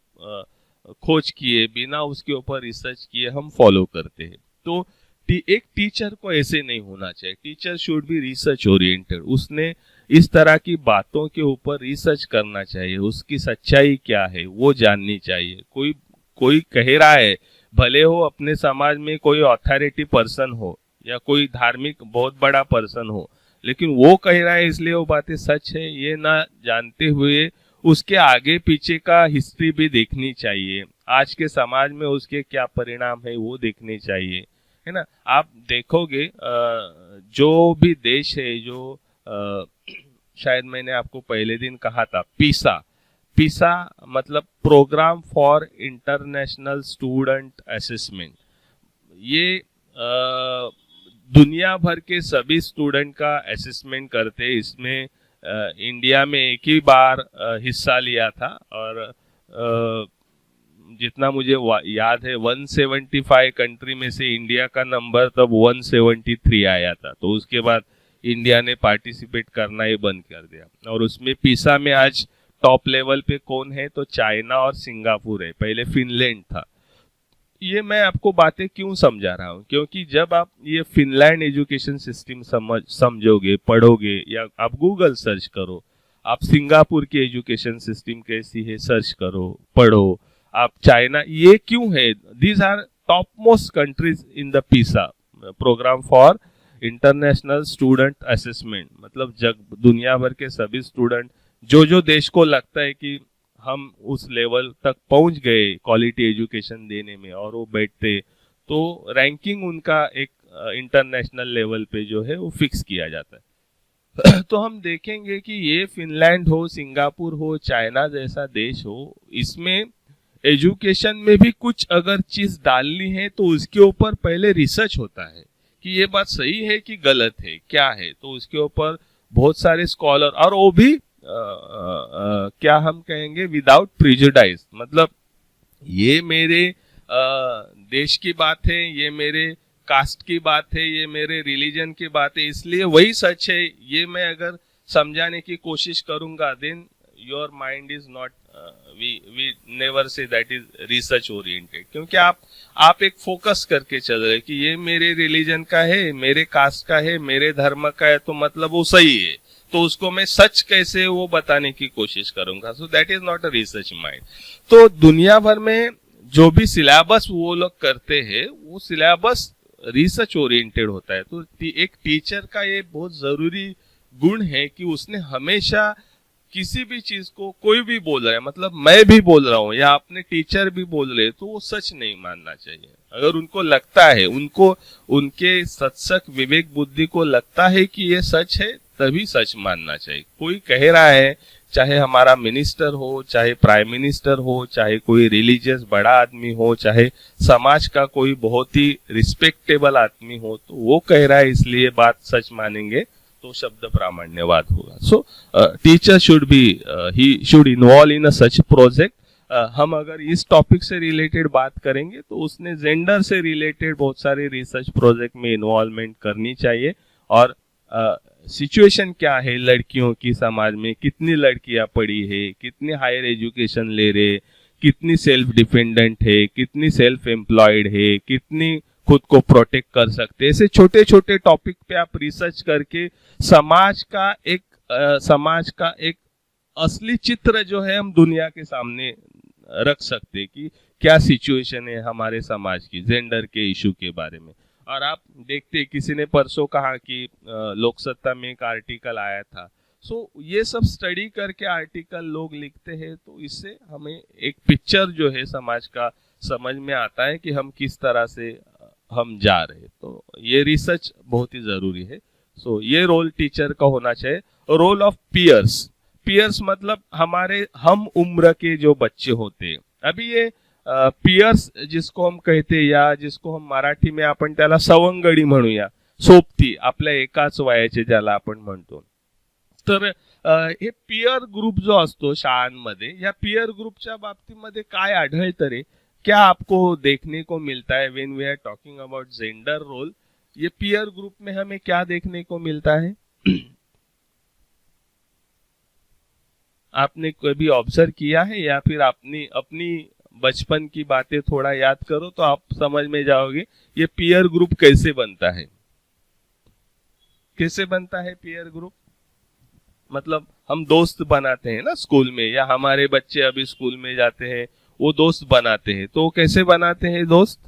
खोज किए, बिना उसके ऊपर रिसर्च किए हम फॉलो करते हैं। तो एक टीचर को ऐसे नहीं होना चाहिए। Teacher should be research oriented. उसने इस तरह की बातों के ऊपर रिसर्च करना चाहिए, उसकी सच्चाई क्या है वो जाननी चाहिए। कोई कह रहा है, भले हो अपने समाज में कोई अथॉरिटी पर्सन हो या कोई धार्मिक बहुत बड़ा पर्सन हो, लेकिन वो कह रहा है इसलिए वो बातें सच है, ये ना जानते हुए उसके आगे पीछे का हिस्ट्री भी देखनी चाहिए, आज के समाज में उसके क्या परिणाम है वो देखने चाहिए, है ना। आप देखोगे जो भी देश है, जो शायद मैंने आपको पहले दिन कहा था, पीसा मतलब programme for international student assessment, ये दुनिया भर के सभी स्टूडेंट का असेसमेंट करते हैं। इसमें इंडिया में एक ही बार हिस्सा लिया था और जितना मुझे याद है 175 कंट्री में से इंडिया का नंबर तब 173 आया था। तो उसके बाद इंडिया ने पार्टिसिपेट करना ही बंद कर दिया। और उसमें पीसा में आज टॉप लेवल पे कौन है, तो चाइना और सिंगापुर है, पहले फिनलैंड था। ये मैं आपको बातें क्यों समझा रहा हूँ, क्योंकि जब आप ये फिनलैंड एजुकेशन सिस्टम समझोगे, पढ़ोगे, या आप गूगल सर्च करो, आप सिंगापुर की एजुकेशन सिस्टम कैसी है सर्च करो, पढ़ो, आप चाइना, ये क्यों है, these are top most countries in the PISA programme for international student assessment. मतलब दुनिया भर के सभी स्टूडेंट, जो देश को लगता है कि हम उस लेवल तक पहुंच गए क्वालिटी एजुकेशन देने में, और वो बैठते, तो रैंकिंग उनका एक इंटरनेशनल लेवल पे जो है वो फिक्स किया जाता है। तो हम देखेंगे कि ये फिनलैंड हो, सिंगापुर हो, चाइना जैसा देश हो, इसमें एजुकेशन में भी कुछ अगर चीज डालनी है तो उसके ऊपर पहले रिसर्च होता है कि ये बात सही है कि गलत है, क्या है। तो उसके ऊपर बहुत सारे स्कॉलर, और वो भी क्या हम कहेंगे विदाउट प्रिजुडाइज, मतलब ये मेरे देश की बात है, ये मेरे कास्ट की बात है, ये मेरे रिलीजन की बात है, इसलिए वही सच है, ये मैं अगर समझाने की कोशिश करूंगा, then your mind is not, we never say that is research oriented. क्योंकि आप एक फोकस करके चल रहे कि ये मेरे रिलीजन का है, मेरे कास्ट का है, मेरे धर्म का है, तो मतलब वो सही है, तो उसको मैं सच कैसे वो बताने की कोशिश करूंगा। So that is not a research mind. तो दुनिया भर में जो भी सिलेबस वो लोग करते हैं वो सिलेबस रिसर्च ओरिएंटेड होता है। तो एक टीचर का ये बहुत जरूरी गुण है कि उसने हमेशा किसी भी चीज को, कोई भी बोल रहा है, मतलब मैं भी बोल रहा हूँ या अपने टीचर भी बोल रहे, तो वो सच नहीं मानना चाहिए। अगर उनको लगता है, उनको उनके सत्सक विवेक बुद्धि को लगता है कि ये सच है, तभी सच मानना चाहिए। कोई कह रहा है, चाहे हमारा मिनिस्टर हो, चाहे प्राइम मिनिस्टर हो, चाहे कोई रिलीजियस बड़ा आदमी हो, चाहे समाज का कोई बहुत ही रिस्पेक्टेबल आदमी हो, तो वो कह रहा है इसलिए बात सच मानेंगे, तो शब्द प्रामाण्यवाद होगा। सो teacher should be, he should involve in a such project. हम अगर इस टॉपिक से रिलेटेड बात करेंगे तो उसने जेंडर से रिलेटेड बहुत सारे रिसर्च प्रोजेक्ट में इन्वॉल्वमेंट करनी चाहिए। और सिचुएशन क्या है लड़कियों की समाज में, कितनी लड़कियां पढ़ी है, कितनी हायर एजुकेशन ले रहे, कितनी सेल्फ डिपेंडेंट है, कितनी सेल्फ एम्प्लॉयड है, कितनी खुद को प्रोटेक्ट कर सकते हैं। ऐसे छोटे छोटे टॉपिक पे आप रिसर्च करके समाज का एक असली चित्र जो है हम दुनिया के सामने रख सकते हैं कि क्या सिचुएशन है हमारे समाज की जेंडर के इशू के बारे में। और आप देखते, किसी ने परसों कहा कि लोकसत्ता में एक आर्टिकल आया था। सो ये सब स्टडी करके आर्टिकल लोग लिखते हैं, तो इससे हमें एक पिक्चर जो है समाज का समझ में आता है कि हम किस तरह से हम जा रहे। तो ये रिसर्च बहुत ही जरूरी है। सो ये रोल टीचर का होना चाहिए। रोल ऑफ पियर्स मतलब हमारे हम उम्र के जो बच्चे होते हैं। अभी ये पियर्स जिसको हम कहते, या जिसको हम मराठी में आपण त्याला सवंगडी म्हणूया, सोबती, आपल्या एकाच वयाचे ज्याला आपण म्हणतो। तर हे पियर ग्रुप जो असतो शाळांमध्ये, या पियर ग्रुपच्या बाबतीमध्ये काय आढळतं रे? क्या आपको देखने को मिलता है when we are talking about gender role? ये पियर ग्रुप में हमें क्या देखने को मिलता है? आपने कभी ऑब्जर्व किया है, या फिर अपनी बचपन की बातें थोड़ा याद करो तो आप समझ में जाओगे ये पियर ग्रुप कैसे बनता है। कैसे बनता है पियर ग्रुप? मतलब हम दोस्त बनाते हैं ना स्कूल में, या हमारे बच्चे अभी स्कूल में जाते हैं, वो दोस्त बनाते हैं। तो कैसे बनाते हैं दोस्त?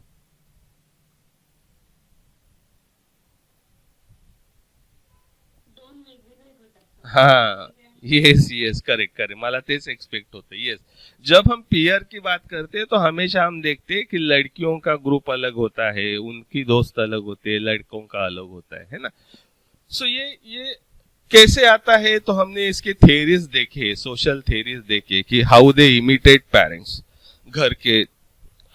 हाँ, यस करेक्ट, मला तेच एक्सपेक्ट होतं। यस, जब हम पियर की बात करते हैं तो हमेशा हम देखते हैं कि लड़कियों का ग्रुप अलग होता है, उनकी दोस्त अलग होते हैं, लड़कों का अलग होता है ना। सो ये कैसे आता है? तो हमने इसके थेरीज देखे, सोशल थेरीज देखे कि हाउ दे इमिटेट पेरेंट्स। घर के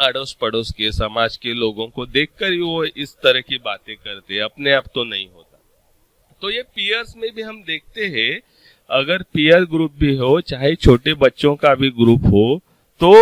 अड़ोस पड़ोस के, समाज के लोगों को देखकर ही वो इस तरह की बातें करते, अपने आप तो नहीं होता। तो ये पियर्स में भी हम देखते हैं, अगर पियर ग्रुप भी हो, चाहे छोटे बच्चों का भी ग्रुप हो, तो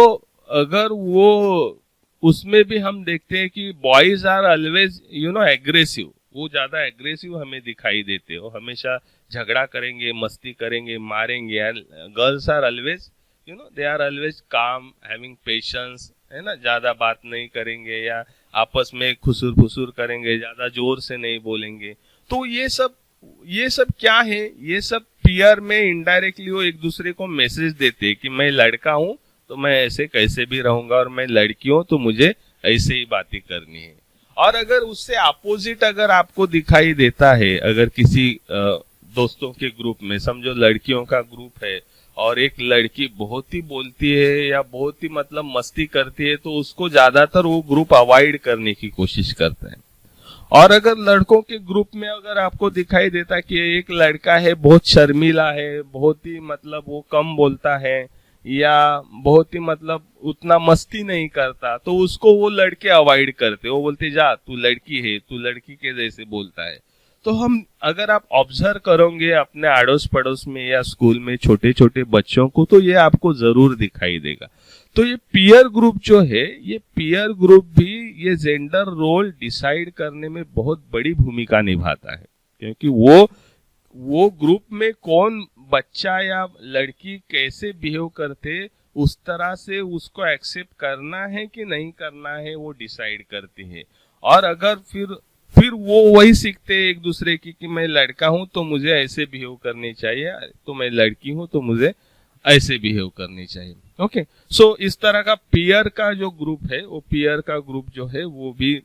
अगर वो उसमें भी हम देखते हैं कि बॉयज आर ऑलवेज एग्रेसिव। वो ज्यादा एग्रेसिव हमें दिखाई देते, वो हमेशा झगड़ा करेंगे, मस्ती करेंगे, मारेंगे। Girls are always they are always calm, having patience, है ना, ज्यादा बात नहीं करेंगे या आपस में खुसुर फुसुर करेंगे, ज्यादा जोर से नहीं बोलेंगे। तो ये सब क्या है? ये सब पियर में इनडायरेक्टली वो एक दूसरे को मैसेज देते हैं कि मैं लड़का हूं तो मैं ऐसे कैसे भी रहूंगा, और मैं लड़की हूं तो मुझे ऐसे ही बातें करनी है। और अगर उससे अपोजिट अगर आपको दिखाई देता है, अगर किसी दोस्तों के ग्रुप में, समझो लड़कियों का ग्रुप है और एक लड़की बहुत ही बोलती है या बहुत ही मतलब मस्ती करती है, तो उसको ज्यादातर वो ग्रुप अवॉइड करने की कोशिश करता है। और अगर लड़कों के ग्रुप में अगर आपको दिखाई देता कि एक लड़का है बहुत शर्मीला है, बहुत ही मतलब वो कम बोलता है, या बहुत ही मतलब उतना मस्ती नहीं करता, तो उसको वो लड़के अवॉइड करते, वो बोलते जा तू लड़की है, तू लड़की के जैसे बोलता है। तो हम अगर आप ऑब्जर्व करोगे अपने अड़ोस पड़ोस में या स्कूल में छोटे छोटे बच्चों को, तो ये आपको जरूर दिखाई देगा। तो ये पियर ग्रुप जो है, ये पियर ग्रुप भी ये जेंडर रोल डिसाइड करने में बहुत बड़ी भूमिका निभाता है, क्योंकि वो ग्रुप में कौन बच्चा या लड़की कैसे बिहेव करते, उस तरह से उसको एक्सेप्ट करना है कि नहीं करना है वो डिसाइड करती है। और अगर फिर वो वही सीखते एक दूसरे की कि मैं लड़का हूं तो मुझे ऐसे बिहेव करनी चाहिए, तो मैं लड़की हूं तो मुझे ऐसे बिहेव करनी चाहिए। ओके, सो इस तरह का पीयर का जो ग्रुप है, वो पीयर का ग्रुप जो है वो भी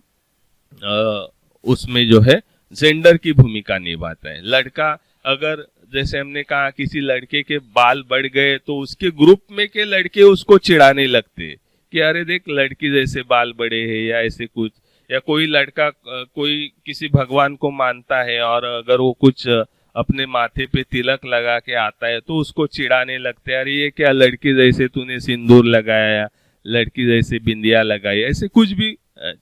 उसमें जो है जेंडर की भूमिका निभाता है। लड़का अगर जैसे हमने कहा किसी लड़के के बाल बढ़ गए तो उसके ग्रुप में के लड़के उसको चिढ़ाने लगते हैं कि अरे देख लड़की जैसे बाल बड़े हैं या ऐसे कुछ, या कोई लड़का कोई किसी भगवान को मानता है और अगर वो कुछ अपने माथे पे तिलक लगा के आता है तो उसको चिढ़ाने लगते हैं, अरे ये क्या लड़की जैसे तूने सिंदूर लगाया, लड़की जैसे बिंदिया लगाई, ऐसे कुछ भी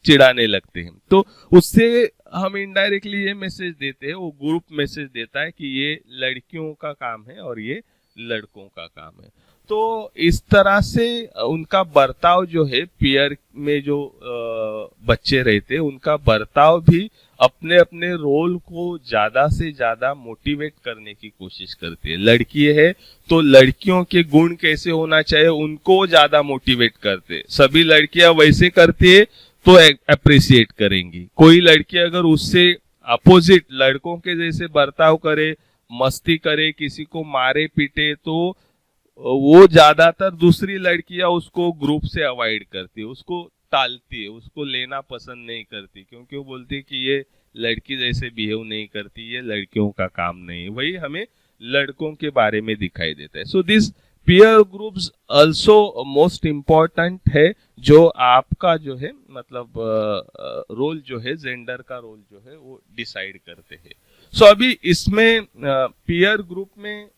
चिढ़ाने लगते हैं। तो उससे हम इनडायरेक्टली ये मैसेज देते हैं, वो ग्रुप मैसेज देता है कि ये लड़कियों का काम है और ये लड़कों का काम है। तो इस तरह से उनका बर्ताव जो है, पीयर में जो बच्चे रहते हैं उनका बर्ताव भी अपने अपने रोल को ज्यादा से ज्यादा मोटिवेट करने की कोशिश करती है। लड़की है तो लड़कियों के गुण कैसे होना चाहिए उनको ज्यादा मोटिवेट करते, सभी लड़कियां वैसे करती है तो अप्रिशिएट करेंगी। कोई लड़की अगर उससे अपोजिट लड़कों के जैसे बर्ताव करे, मस्ती करे, किसी को मारे पीटे, तो वो ज्यादातर दूसरी लड़कियां उसको ग्रुप से अवॉइड करती है, उसको टालती है, उसको लेना पसंद नहीं करती, क्योंकि वो बोलती है कि ये लड़की जैसे बिहेव नहीं करती, ये लड़कियों का काम नहीं है। वही हमें लड़कों के बारे में दिखाई देता है। So this peer groups also most important है, जो आपका जो है मतलब रोल जो है, जेंडर का रोल जो है वो डिसाइड करते हैं। सो अभी इसमें पीयर ग्रुप में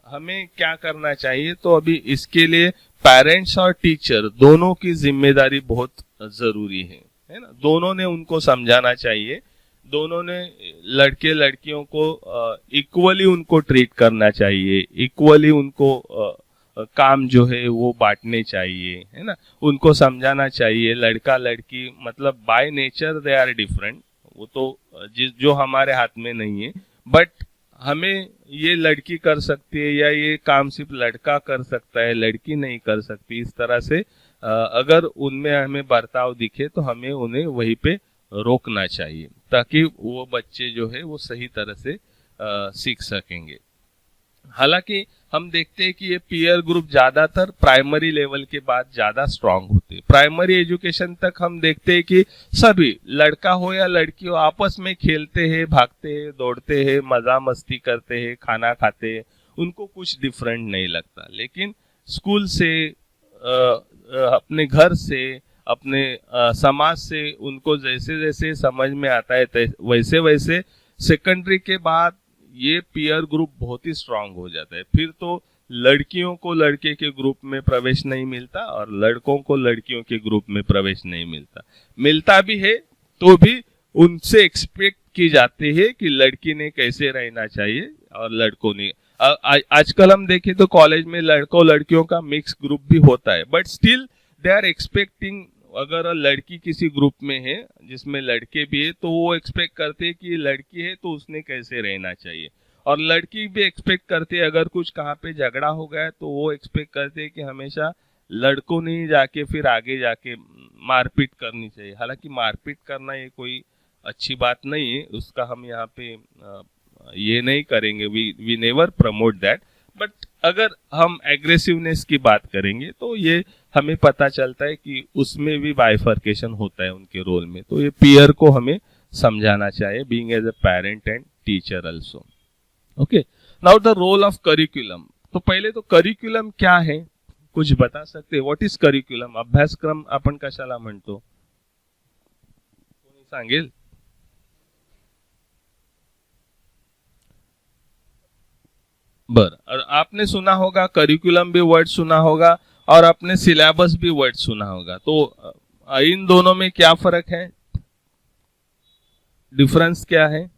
हमें क्या करना चाहिए, तो अभी इसके लिए पेरेंट्स और टीचर दोनों की जिम्मेदारी बहुत जरूरी है ना। दोनों ने उनको समझाना चाहिए, दोनों ने लड़के लड़कियों को इक्वली उनको ट्रीट करना चाहिए, इक्वली उनको काम जो है वो बांटने चाहिए, है ना। उनको समझाना चाहिए लड़का लड़की मतलब by nature they are different, वो तो जो हमारे हाथ में नहीं है, बट हमें ये लड़की कर सकती है या ये काम सिर्फ लड़का कर सकता है, लड़की नहीं कर सकती, इस तरह से अगर उनमें हमें बर्ताव दिखे तो हमें उन्हें वहीं पे रोकना चाहिए, ताकि वो बच्चे जो है वो सही तरह से सीख सकेंगे। हालांकि हम देखते हैं कि ये पीयर ग्रुप ज्यादातर प्राइमरी लेवल के बाद ज्यादा स्ट्रांग होते हैं। प्राइमरी एजुकेशन तक हम देखते हैं कि सभी लड़का हो या लड़की हो आपस में खेलते हैं, भागते हैं, दौड़ते हैं, मजा मस्ती करते हैं, खाना खाते हैं, उनको कुछ डिफरेंट नहीं लगता। लेकिन स्कूल से अपने घर से अपने समाज से उनको जैसे जैसे समझ में आता है वैसे वैसे सेकेंडरी के बाद ये पीयर ग्रुप बहुत ही स्ट्रांग हो जाता है। फिर तो लड़कियों को लड़के के ग्रुप में प्रवेश नहीं मिलता और लड़कों को लड़कियों के ग्रुप में प्रवेश नहीं मिलता, मिलता भी है तो भी उनसे एक्सपेक्ट की जाती है कि लड़की ने कैसे रहना चाहिए और लड़कों ने। आजकल हम देखें तो कॉलेज में लड़कों लड़कियों का मिक्स ग्रुप भी होता है, but still they are expecting, अगर लड़की किसी ग्रुप में है जिसमें लड़के भी है तो वो एक्सपेक्ट करते हैं कि लड़की है तो उसने कैसे रहना चाहिए, और लड़की भी एक्सपेक्ट करते है अगर कुछ कहाँ पे झगड़ा हो गया तो वो एक्सपेक्ट करते हैं कि हमेशा लड़कों ने जाके फिर आगे जाके मारपीट करनी चाहिए। हालांकि मारपीट करना ये कोई अच्छी बात नहीं है, उसका हम यहाँ पे ये नहीं करेंगे, we never promote that, but अगर हम एग्रेसिवनेस की बात करेंगे तो ये हमें पता चलता है कि उसमें भी बाइफर्केशन होता है उनके रोल में। तो ये पीयर को हमें समझाना चाहिए, being as a parent and teacher also. Okay, now the role of curriculum. तो पहले तो करिकुलम क्या है कुछ बता सकते, व्हाट इज करिकुलम? अभ्यासक्रम आपण कशाला म्हणतो, कोणी सांगेल? बर, और आपने सुना होगा करिकुलम भी वर्ड सुना होगा और आपने सिलेबस भी वर्ड सुना होगा, तो इन दोनों में क्या फर्क है, डिफरेंस क्या है?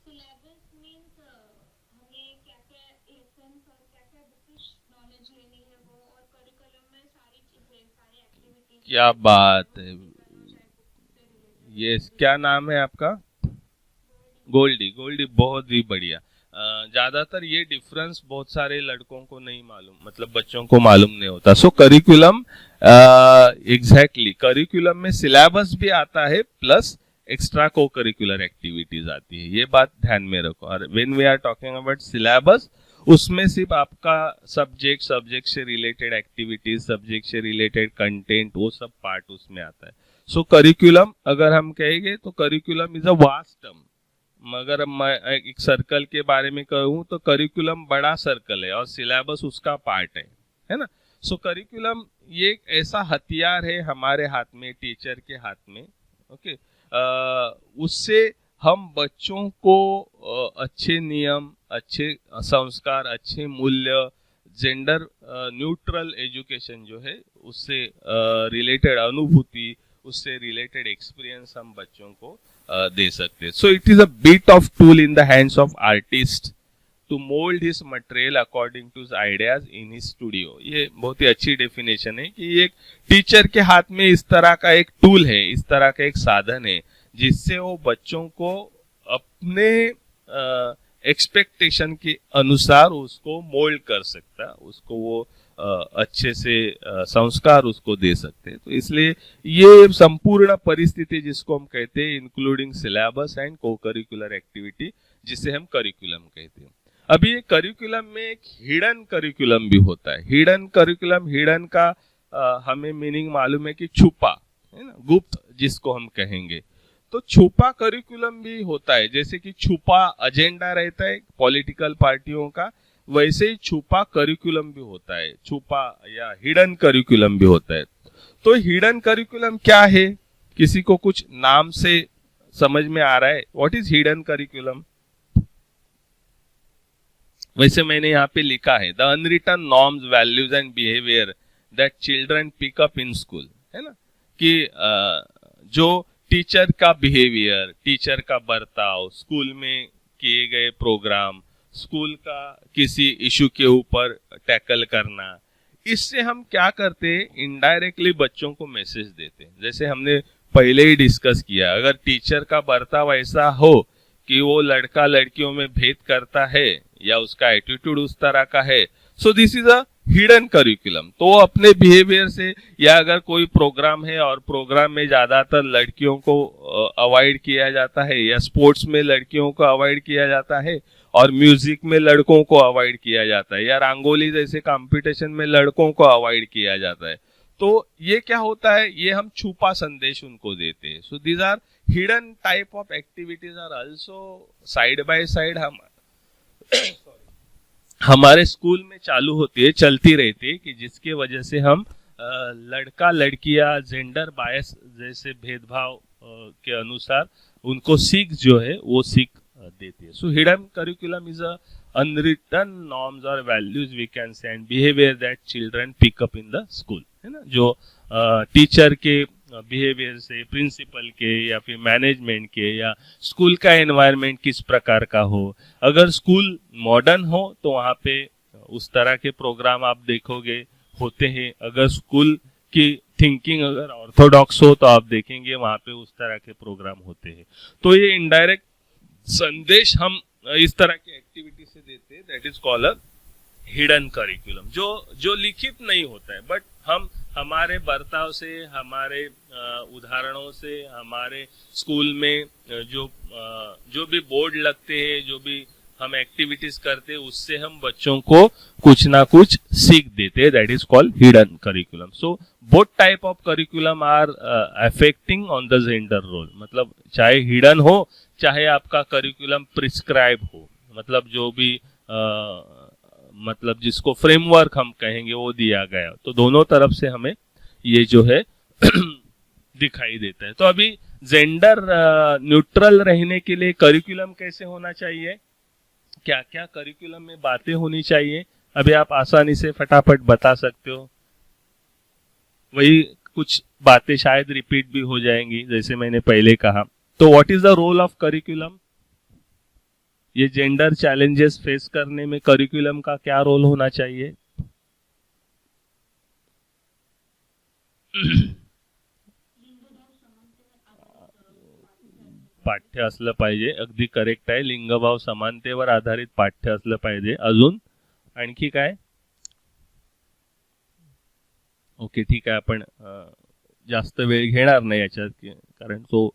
सिलेबस मींस हमें क्या-क्या लेसन्स और क्या-क्या बुकिश नॉलेज लेनी है वो, और करिकुलम में सारी चीजें, सारी एक्टिविटीज। क्या बात है, यस, क्या नाम है आपका? गोल्डी। गोल्डी, बहुत ही बढ़िया। ज्यादातर ये डिफरेंस बहुत सारे लड़कों को नहीं मालूम, मतलब बच्चों को मालूम नहीं होता। सो करिकुलम, एग्जैक्टली, करिकुलम में सिलेबस भी आता है plus extra co curricular activities आती है, ये बात ध्यान में रखो। और when we are talking about syllabus, उसमें सिर्फ आपका सब्जेक्ट से रिलेटेड एक्टिविटीज, सब्जेक्ट से रिलेटेड कंटेंट, वो सब पार्ट उसमें आता है। सो करिकुलम अगर हम कहेंगे तो curriculum is a vast term. अगर मैं एक सर्कल के बारे में कहूँ तो करिकुलम बड़ा सर्कल है और सिलेबस उसका पार्ट है ना। सो करिकुलम ये एक ऐसा हथियार है हमारे हाथ में, टीचर के हाथ में, ओके। उससे हम बच्चों को अच्छे नियम, अच्छे संस्कार, अच्छे मूल्य, जेंडर न्यूट्रल एजुकेशन जो है उससे रिलेटेड अनुभूति, उससे रिलेटेड एक्सपीरियंस हम बच्चों को दे सकते हैं। So it is a bit of tool in the hands of artist to mould his material according to his ideas in his studio. ये बहुत ही अच्छी डेफिनेशन है कि एक टीचर के हाथ में इस तरह का एक टूल है, इस तरह का एक साधन है जिससे वो बच्चों को अपने एक्सपेक्टेशन के अनुसार उसको मोल्ड कर सकता है, उसको वो अच्छे से संस्कार उसको दे सकते हैं। तो इसलिए ये संपूर्ण परिस्थिति जिसको हम कहते हैं, इंक्लूडिंग सिलेबस एंड को करिकुलर एक्टिविटी, जिसे हम करिकुलम कहते हैं। अभी करिकुलम में एक हिडन करिकुलम भी होता है। हिडन करिकुलम, हिडन का हमें मीनिंग मालूम है कि छुपा, है ना, गुप्त जिसको हम कहेंगे। तो छुपा करिकुलम भी होता है, जैसे कि छुपा एजेंडा रहता है पॉलिटिकल पार्टियों का, वैसे ही छुपा करिकुलम भी होता है, छुपा या हिडन करिकुलम भी होता है। तो हिडन करिकुलम क्या है, किसी को कुछ नाम से समझ में आ रहा है? What is hidden curriculum? वैसे मैंने यहाँ पे लिखा है the unwritten norms, values and behaviour that children pick up in school, है ना, कि जो टीचर का बिहेवियर, टीचर का बर्ताव, स्कूल में किए गए प्रोग्राम, स्कूल का किसी इशू के ऊपर टैकल करना, इससे हम क्या करते हैं, इनडायरेक्टली बच्चों को मैसेज देते हैं। जैसे हमने पहले ही डिस्कस किया, अगर टीचर का बर्ताव ऐसा हो कि वो लड़का लड़कियों में भेद करता है या उसका एटीट्यूड उस तरह का है, so this is a hidden curriculum. तो वो अपने बिहेवियर से, या अगर कोई प्रोग्राम है और प्रोग्राम में ज्यादातर लड़कियों को अवॉइड किया जाता है, या स्पोर्ट्स में लड़कियों को अवॉइड किया जाता है और म्यूजिक में लड़कों को अवॉइड किया जाता है, या रंगोली जैसे कंपटीशन में लड़कों को अवॉइड किया जाता है, तो ये क्या होता है, ये हम छुपा संदेश उनको देते हैं। So these are hidden type of activities are also side by side हम हमारे स्कूल में चालू होती है, चलती रहती है, कि जिसके वजह से हम लड़का लड़कियां, जेंडर बायस जैसे भेदभाव के अनुसार उनको सीख जो है वो सीख देती है। So hidden curriculum is a unwritten norms और values we can say and behaviour that children pick up in the school, है ना, जो टीचर के बिहेवियर से, प्रिंसिपल के, या फिर मैनेजमेंट के, या स्कूल का एनवायरनमेंट किस प्रकार का हो। अगर स्कूल मॉडर्न हो तो वहाँ पे उस तरह के प्रोग्राम आप देखोगे होते हैं। अगर स्कूल की थिंकिंग अगर ऑर्थोडॉक्स हो तो आप देखेंगे वहाँ पे उस तरह के प्रोग्राम होते हैं। तो ये इनडायरेक्ट संदेश हम इस तरह की एक्टिविटी से देते हैं, that is called a hidden curriculum, जो लिखित नहीं होता है, बट हम हमारे बर्ताव से, हमारे उदाहरणों से, हमारे स्कूल में जो भी बोर्ड लगते हैं, जो भी हम एक्टिविटीज करते हैं, उससे हम बच्चों को कुछ ना कुछ सीख देते हैं, that is called hidden curriculum. So both type of curriculum are affecting on the gender role, मतलब चाहे हिडन हो, चाहे आपका करिकुलम प्रिस्क्राइब हो, मतलब जो भी मतलब जिसको फ्रेमवर्क हम कहेंगे वो दिया गया, तो दोनों तरफ से हमें ये जो है दिखाई देता है। तो अभी जेंडर न्यूट्रल रहने के लिए करिकुलम कैसे होना चाहिए, क्या क्या करिकुलम में बातें होनी चाहिए, अभी आप आसानी से फटाफट बता सकते हो। वही कुछ बातें शायद रिपीट भी हो जाएंगी जैसे मैंने पहले कहा। तो what is the role of curriculum, ये जेंडर चैलेंजेस फेस करने में करिकुलम का क्या रोल होना चाहिए? पाठ्य असलं पाहिजे, अगदी करेक्ट आहे, लिंगभाव समानतेवर आधारित पाठ्य असलं पाहिजे। अजून आणखी काय? ओके, ठीक आहे, आपण जास्त वेळ घेणार नाही याच्यात, कारण तो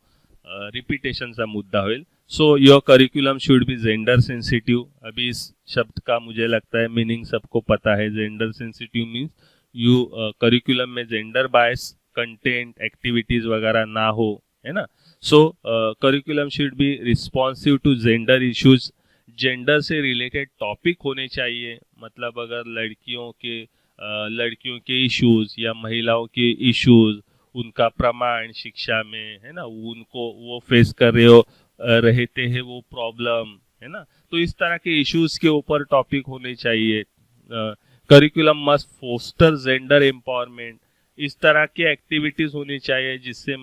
रिपीटेशनचा मुद्दा होईल. So your curriculum should B gender sensitive. अभी इस शब्द का मुझे लगता है मीनिंग सबको पता है. Gender sensitive means you curriculum में जेंडर बायस कंटेंट एक्टिविटीज वगैरह ना हो, है ना. So curriculum should be responsive to gender issues. Gender से रिलेटेड टॉपिक होने चाहिए. मतलब अगर लड़कियों के इश्यूज या महिलाओं के इश्यूज, उनका प्रमाण शिक्षा में, है ना, उनको वो फेस कर रहते हैं वो प्रॉब्लम, है ना. तो इस तरह के इश्यूज के ऊपर टॉपिक होने चाहिए. Curriculum must foster gender empowerment. इस तरह की एक्टिविटीज होनी चाहिए जिससे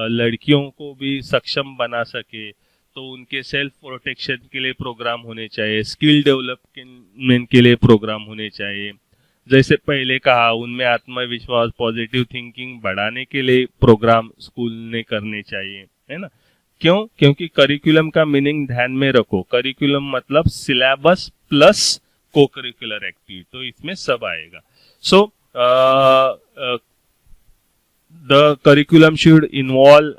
लड़कियों को भी सक्षम बना सके. तो उनके सेल्फ प्रोटेक्शन के लिए प्रोग्राम होने चाहिए. स्किल डेवलपमेंट के लिए प्रोग्राम होने चाहिए. जैसे पहले कहा, उनमें आत्मविश्वास, पॉजिटिव थिंकिंग बढ़ाने के लिए प्रोग्राम स्कूल ने करने चाहिए, है ना. क्यों? क्योंकि करिकुलम का मीनिंग ध्यान में रखो. करिकुलम मतलब syllabus plus co curricular activity, तो इसमें सब आएगा. So the curriculum should involve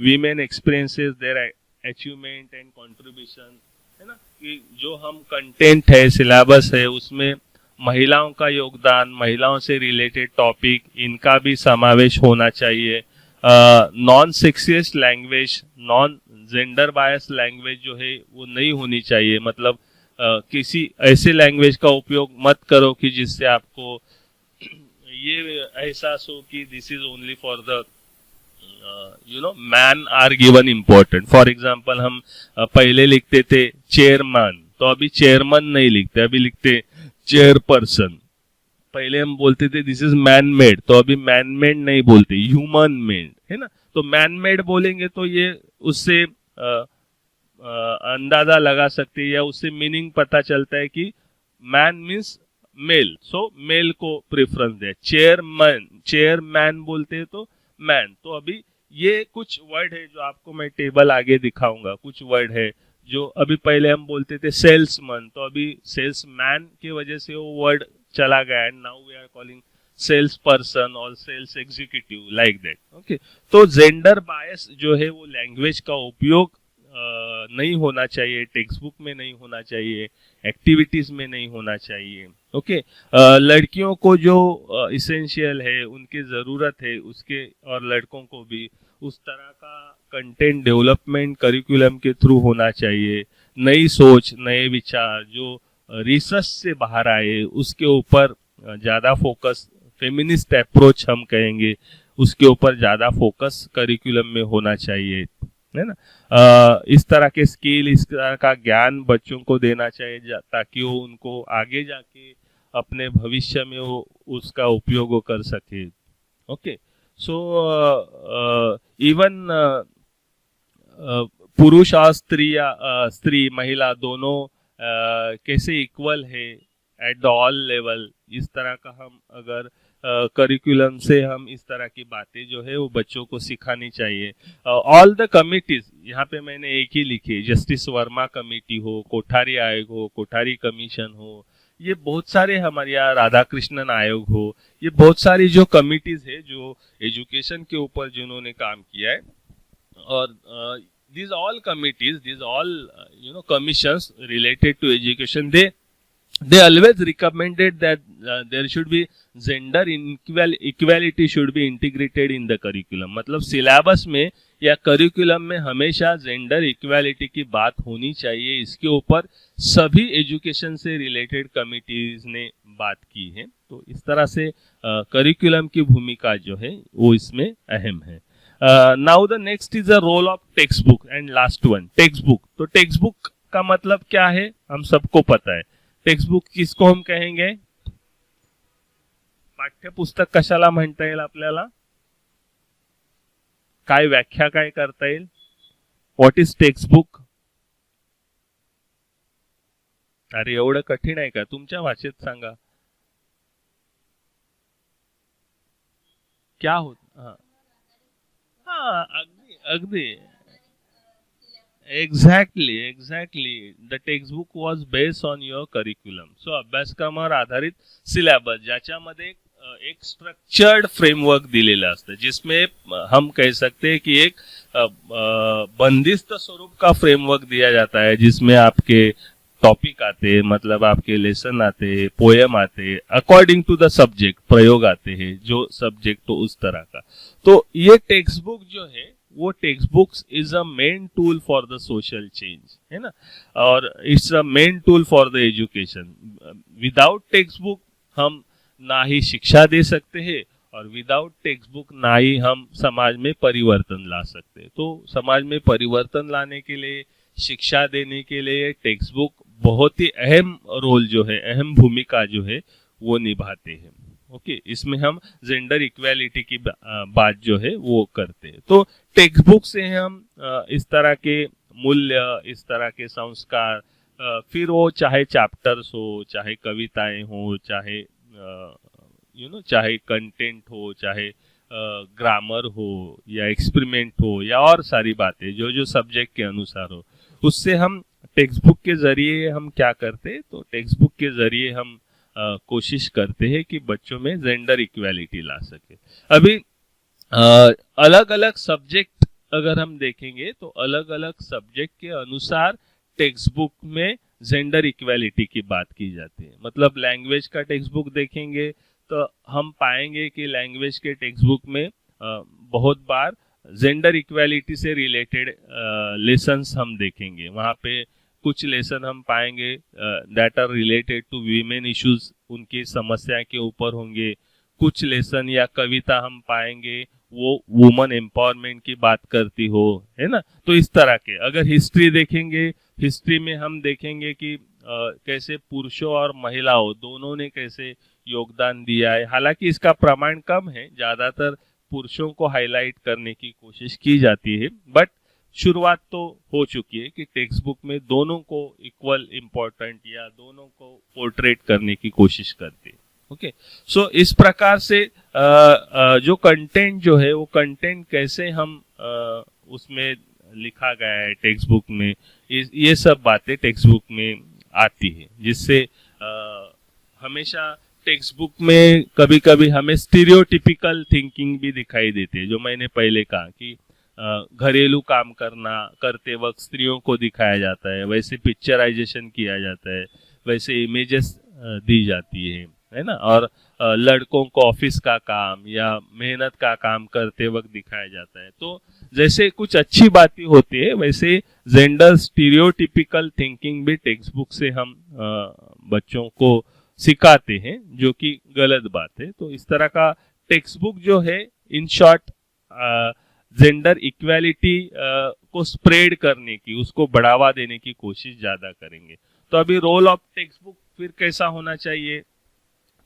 women experiences, their achievement and contribution, है ना. कि जो हम कंटेंट है, सिलेबस है, उसमें महिलाओं का योगदान, महिलाओं से रिलेटेड टॉपिक, इनका भी समावेश होना चाहिए. Non sexist language, non gender bias language जो है वो नहीं होनी चाहिए. मतलब किसी ऐसे लैंग्वेज का उपयोग मत करो कि जिससे आपको ये एहसास हो कि this is only for the man are given important. For example हम पहले लिखते थे चेयरमैन, तो अभी चेयरमैन नहीं लिखते, अभी लिखते चेयरपर्सन. पहले हम बोलते थे दिस इज मैन मेड, तो अभी मैन मेड नहीं बोलते, ह्यूमन मेड, है ना. तो मैन मेड बोलेंगे तो ये उससे अंदाजा लगा सकते हैं या उससे मीनिंग पता चलता है कि मैन मीन्स मेल, सो मेल को प्रेफरेंस दे. चेयरमैन बोलते हैं तो मैन. तो अभी ये कुछ वर्ड है जो आपको मैं टेबल आगे दिखाऊंगा. कुछ वर्ड है जो अभी पहले हम बोलते थे सेल्समैन, तो अभी सेल्समैन की वजह से वो वर्ड चला गया. And now we are calling sales person और sales executive, like that. Okay. तो जेंडर बायस जो है वो लैंग्वेज का उपयोग नहीं होना चाहिए. टेक्स्ट बुक में नहीं होना चाहिए, एक्टिविटीज में नहीं होना चाहिए. ओके. लड़कियों को जो इसेंशियल है, उनकी जरूरत है, उसके और लड़कों को भी उस तरह का कंटेंट डेवलपमेंट करिकुलम के थ्रू होना चाहिए. नई सोच, नए विचार जो रिसर्च से बाहर आए, उसके ऊपर ज्यादा फोकस, फेमिनिस्ट अप्रोच हम कहेंगे, उसके ऊपर ज्यादा फोकस करिकुलम में होना चाहिए, है ना. इस तरह के स्किल, इस तरह का ज्ञान बच्चों को देना चाहिए ताकि वो उनको आगे जाके अपने भविष्य में वो उसका उपयोग कर सके. ओके. सो इवन पुरुष और स्त्री महिला दोनों कैसे इक्वल है एट द ऑल लेवल, इस तरह का हम अगर करिकुलम से हम इस तरह की बातें जो है वो बच्चों को सिखानी चाहिए. ऑल द कमिटीज, यहाँ पे मैंने एक ही लिखी, जस्टिस वर्मा कमेटी हो, कोठारी आयोग हो, कोठारी कमीशन हो, ये बहुत सारे हमारे यहाँ राधा कृष्णन आयोग हो, ये बहुत सारी जो कमिटीज है जो एजुकेशन के ऊपर जिन्होंने काम किया है. और these all committees, these all commissions related to education, they always recommended that there should be gender equality should be integrated in the curriculum. मतलब सिलेबस में या करिकुलम में हमेशा जेंडर इक्वालिटी की बात होनी चाहिए. इसके ऊपर सभी एजुकेशन से रिलेटेड कमिटीज ने बात की है. तो इस तरह से करिकुलम की भूमिका जो है वो इसमें अहम है. Now the next is the role of textbook and last one, textbook. तो टेक्स्ट बुक का मतलब क्या है हम सबको पता है. टेक्स्ट बुक किसको हम कहेंगे? पाठ्यपुस्तक कशाला म्हणता येईल आपल्याला? काय व्याख्या काय करता येईल? What is text book? अरे एवढं कठीण आहे का? तुमच्या भाषेत सांगा. क्या होत? हाँ, अगदी exactly. The text book was based on your curriculum. So अभ्यासक्रमावर आधारित सिलेबस ज्याच्यामध्ये एक स्ट्रक्चर्ड फ्रेमवर्क दिलेलं असतं, जिसमें हम कह सकते हैं कि एक बंदिस्त स्वरूप का फ्रेमवर्क दिया जाता है, जिसमें आपके टॉपिक आते, मतलब आपके लेसन आते, पोएम आते, अकॉर्डिंग टू द सब्जेक्ट प्रयोग आते हैं, जो सब्जेक्ट हो उस तरह का। तो ये टेक्स्ट बुक जो है वो text books is a main tool for the social change, है ना, और it's a main tool for the education. Without text book हम ना ही शिक्षा दे सकते हैं, और विदाउट टेक्स्ट बुक ना ही हम समाज में परिवर्तन ला सकते हैं। तो समाज में परिवर्तन लाने के लिए, शिक्षा देने के लिए टेक्स्ट बुक बहुत ही अहम रोल जो है, अहम भूमिका जो है वो निभाते हैं। ओके, इसमें हम जेंडर इक्वालिटी की बात जो है वो करते हैं। तो टेक्स्ट बुक से हम इस तरह के मूल्य, इस तरह के संस्कार, फिर वो चाहे चैप्टर्स हो, चाहे कविताएं हो, चाहे चाहे कंटेंट हो, चाहे ग्रामर हो या एक्सपेरिमेंट हो या और सारी बातें जो जो सब्जेक्ट के अनुसार हो, उससे हम टेक्स्ट बुक के जरिए हम क्या करते हैं, तो टेक्स्ट बुक के जरिए हम कोशिश करते हैं कि बच्चों में जेंडर इक्वालिटी ला सके। अभी अलग अलग सब्जेक्ट अगर हम देखेंगे तो अलग अलग सब्जेक्ट के अनुसार टेक्स्ट बुक में जेंडर इक्वालिटी की बात की जाती है। मतलब लैंग्वेज का टेक्स्ट बुक देखेंगे तो हम पाएंगे कि लैंग्वेज के टेक्स्ट बुक में बहुत बार जेंडर इक्वालिटी से रिलेटेड लेसन्स हम देखेंगे। वहाँ पे कुछ लेसन हम पाएंगे that are related to women issues, उनकी समस्या के ऊपर होंगे। कुछ लेसन या कविता हम पाएंगे वो वुमन एम्पावरमेंट की बात करती हो, है ना। तो इस तरह के, अगर हिस्ट्री देखेंगे, हिस्ट्री में हम देखेंगे कि कैसे पुरुषों और महिलाओं दोनों ने कैसे योगदान दिया है। हालांकि इसका प्रमाण कम है, ज्यादातर पुरुषों को हाईलाइट करने की कोशिश की जाती है, बट शुरुआत तो हो चुकी है कि टेक्स्ट बुक में दोनों को इक्वल इम्पोर्टेंट या दोनों को पोर्ट्रेट करने की कोशिश करती है। ओके, सो इस प्रकार से जो कंटेंट जो है वो कंटेंट कैसे हम उसमें लिखा गया है टेक्स्ट बुक में, ये सब बातें टेक्स्ट बुक में आती है, जिससे हमेशा टेक्स्ट बुक में कभी कभी हमें स्टीरियोटिपिकल थिंकिंग भी दिखाई देती है। जो मैंने पहले कहा कि घरेलू काम करते वक्त स्त्रियों को दिखाया जाता है, वैसे पिक्चराइजेशन किया जाता है, वैसे इमेजेस दी जाती है ना, और लड़कों को ऑफिस का काम या मेहनत का काम करते वक्त दिखाया जाता है। तो जैसे कुछ अच्छी बातें होती है, वैसे जेंडर स्टीरियोटिपिकल थिंकिंग भी टेक्स्ट बुक से हम बच्चों को सिखाते हैं, जो कि गलत बात है। तो इस तरह का टेक्स्ट बुक जो है, इन शॉर्ट जेंडर इक्वालिटी को स्प्रेड करने की, उसको बढ़ावा देने की कोशिश ज्यादा करेंगे। तो अभी रोल ऑफ टेक्स्ट बुक फिर कैसा होना चाहिए,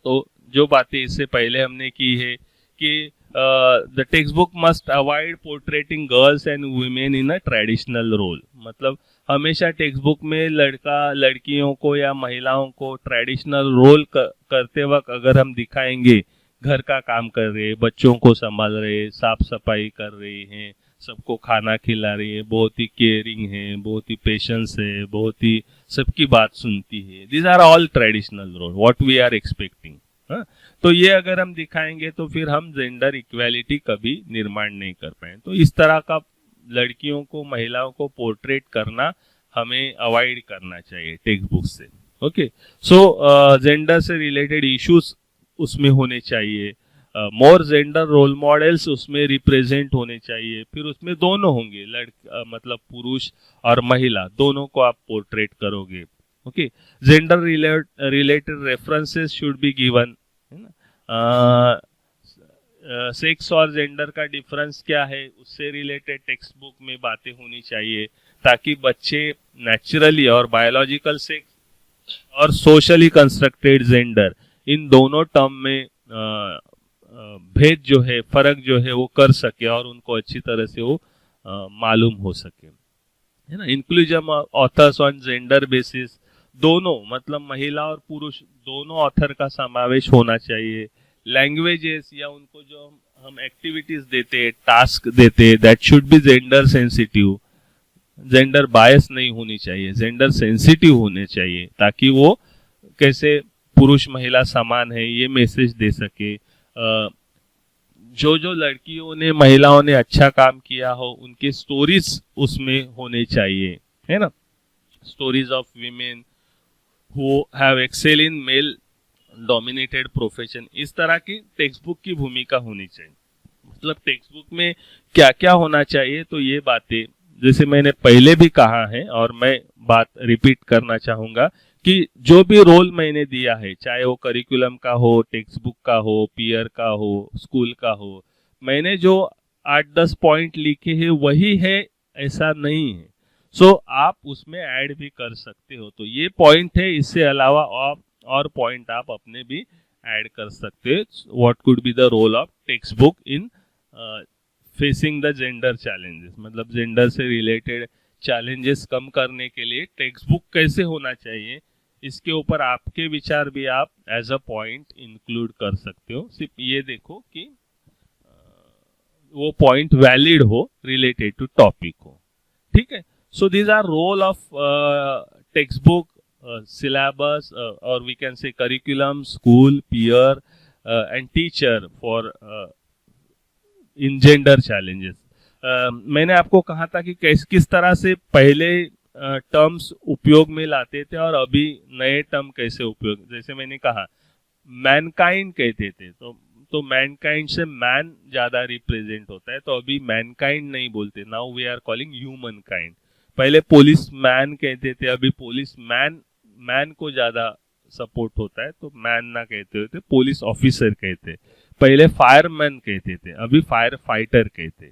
तो जो बातें इससे पहले हमने की है कि the text book must avoid portraying girls and women in a traditional role. मतलब हमेशा टेक्स्ट बुक में लड़कियों को या महिलाओं को ट्रेडिशनल रोल करते वक्त अगर हम दिखाएंगे, घर का काम कर रहे हैं, बच्चों को संभाल रहे हैं, साफ सफाई कर रहे हैं, सबको खाना खिला रही है, बहुत ही केयरिंग है, बहुत ही पेशेंस है, बहुत ही सबकी बात सुनती है, these are all traditional role what we are expecting. तो ये अगर हम दिखाएंगे तो फिर हम जेंडर इक्वालिटी कभी निर्माण नहीं कर पाए। तो इस तरह का लड़कियों को, महिलाओं को पोर्ट्रेट करना हमें अवॉइड करना चाहिए टेक्स्ट बुक से। ओके, सो जेंडर से रिलेटेड इश्यूज उसमें होने चाहिए, मोर जेंडर रोल मॉडल्स उसमें रिप्रेजेंट होने चाहिए। फिर उसमें दोनों होंगे, मतलब पुरुष और महिला दोनों को आप पोर्ट्रेट करोगे। Okay, gender related references should be given, है ना। सेक्स और जेंडर का डिफरेंस क्या है उससे रिलेटेड टेक्स्ट बुक में बातें होनी चाहिए, ताकि बच्चे नेचुरली और बायोलॉजिकल सेक्स और सोशली कंस्ट्रक्टेड जेंडर, इन दोनों टर्म में भेद जो है, फर्क जो है वो कर सके और उनको अच्छी तरह से वो मालूम हो सके, है ना। Inclusion authors on gender basis, दोनों मतलब महिला और पुरुष दोनों ऑथर का समावेश होना चाहिए। लैंग्वेजेस या उनको जो हम एक्टिविटीज देते, टास्क देते, that should be gender sensitive, gender bias नहीं होनी चाहिए, जेंडर सेंसिटिव होने चाहिए, ताकि वो कैसे पुरुष महिला समान है ये मैसेज दे सके। जो लड़कियों ने महिलाओं ने अच्छा काम किया हो उनके स्टोरीज उसमें होने चाहिए, है ना। Stories of women who have excel in male dominated profession, इस तरह की टेक्स्ट बुक की भूमिका होनी चाहिए। मतलब टेक्स्ट बुक में क्या क्या होना चाहिए, तो ये बातें जैसे मैंने पहले भी कहा है और मैं बात रिपीट करना चाहूंगा कि जो भी रोल मैंने दिया है, चाहे वो करिकुलम का हो, टेक्स्ट बुक का हो, पीयर का हो, स्कूल का हो, मैंने जो 8-10 पॉइंट लिखे हैं वही है ऐसा नहीं है। सो आप उसमें ऐड भी कर सकते हो। तो ये पॉइंट है, इससे अलावा आप और पॉइंट आप अपने भी ऐड कर सकते हैं। What could be the role of textbook in facing the gender challenges, मतलब जेंडर से रिलेटेड चैलेंजेस कम करने के लिए टेक्स्ट बुक कैसे होना चाहिए, इसके ऊपर आपके विचार भी आप एज अ पॉइंट इंक्लूड कर सकते हो। सिर्फ ये देखो कि वो पॉइंट वैलिड हो, रिलेटेड टू टॉपिक हो, ठीक है। So these are role of textbook, syllabus, or we can say curriculum, school, peer, and teacher for in gender challenges. मैंने आपको कहा था कि किस तरह से पहले टर्म्स उपयोग में लाते थे और अभी नए टर्म कैसे उपयोग, जैसे मैंने कहा मैनकाइंड कहते थे, तो मैनकाइंड से मैन ज्यादा रिप्रेजेंट होता है, तो अभी मैनकाइंड नहीं बोलते, now we are calling humankind. पहले पुलिस मैन कहते थे, अभी पुलिस मैन को ज्यादा सपोर्ट होता है, तो मैन ना कहते होते पुलिस ऑफिसर कहते। पहले फायरमैन कहते थे, अभी फायर फाइटर कहते।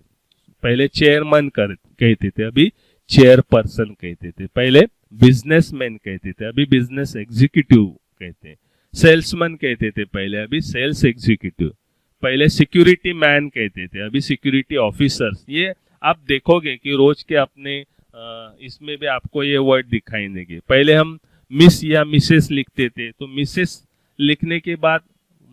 पहले चेयरमैन कहते थे, अभी चेयरपर्सन कहते थे। पहले बिजनेसमैन कहते थे, अभी बिजनेस एग्जीक्यूटिव कहते। सेल्समैन कहते थे पहले, अभी सेल्स एग्जीक्यूटिव। पहले सिक्योरिटी मैन कहते थे, अभी सिक्योरिटी ऑफिसर्स। ये आप देखोगे कि रोज के अपने इसमें भी आपको ये वर्ड दिखाई देंगे। पहले हम मिस या मिसेस लिखते थे, तो मिसेस लिखने के बाद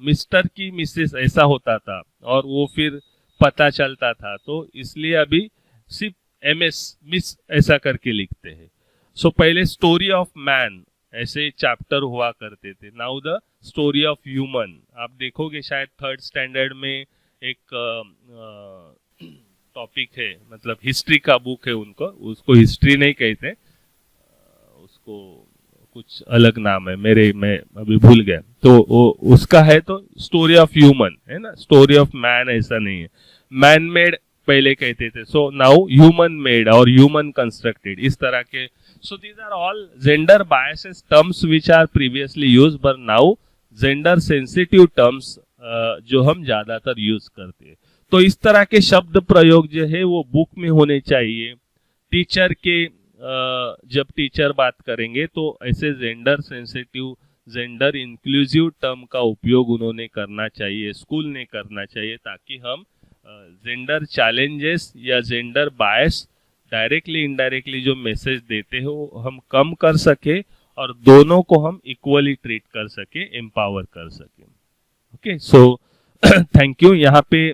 मिस्टर की मिसेस ऐसा होता था और वो फिर पता चलता था, तो इसलिए अभी सिर्फ MS मिस ऐसा करके लिखते हैं। सो पहले स्टोरी ऑफ मैन ऐसे चैप्टर हुआ करते थे, now the story of human. आप देखोगे शायद 3rd स्टैंडर्ड में एक टॉपिक है, मतलब हिस्ट्री का बुक है उसको हिस्ट्री नहीं कहते, उसको कुछ अलग नाम है, मैं अभी भूल गया, तो उसका है तो स्टोरी ऑफ ह्यूमन है ना, स्टोरी ऑफ मैन ऐसा नहीं है। मैन मेड पहले कहते थे, सो नाउ ह्यूमन मेड और ह्यूमन कंस्ट्रक्टेड, इस तरह के। So these are all gender biases terms which are previously used, but now gender sensitive terms जो हम ज्यादातर यूज करते हैं। तो इस तरह के शब्द प्रयोग जो है वो बुक में होने चाहिए। टीचर के जब टीचर बात करेंगे तो ऐसे gender sensitive, gender inclusive term का उपयोग उन्होंने करना चाहिए, स्कूल ने करना चाहिए, ताकि हम जेंडर चैलेंजेस या जेंडर बायस डायरेक्टली इनडायरेक्टली जो मैसेज देते हैं वो हम कम कर सके और दोनों को हम इक्वली ट्रीट कर सके, एम्पावर कर सके। Okay, so thank you. यहाँ पे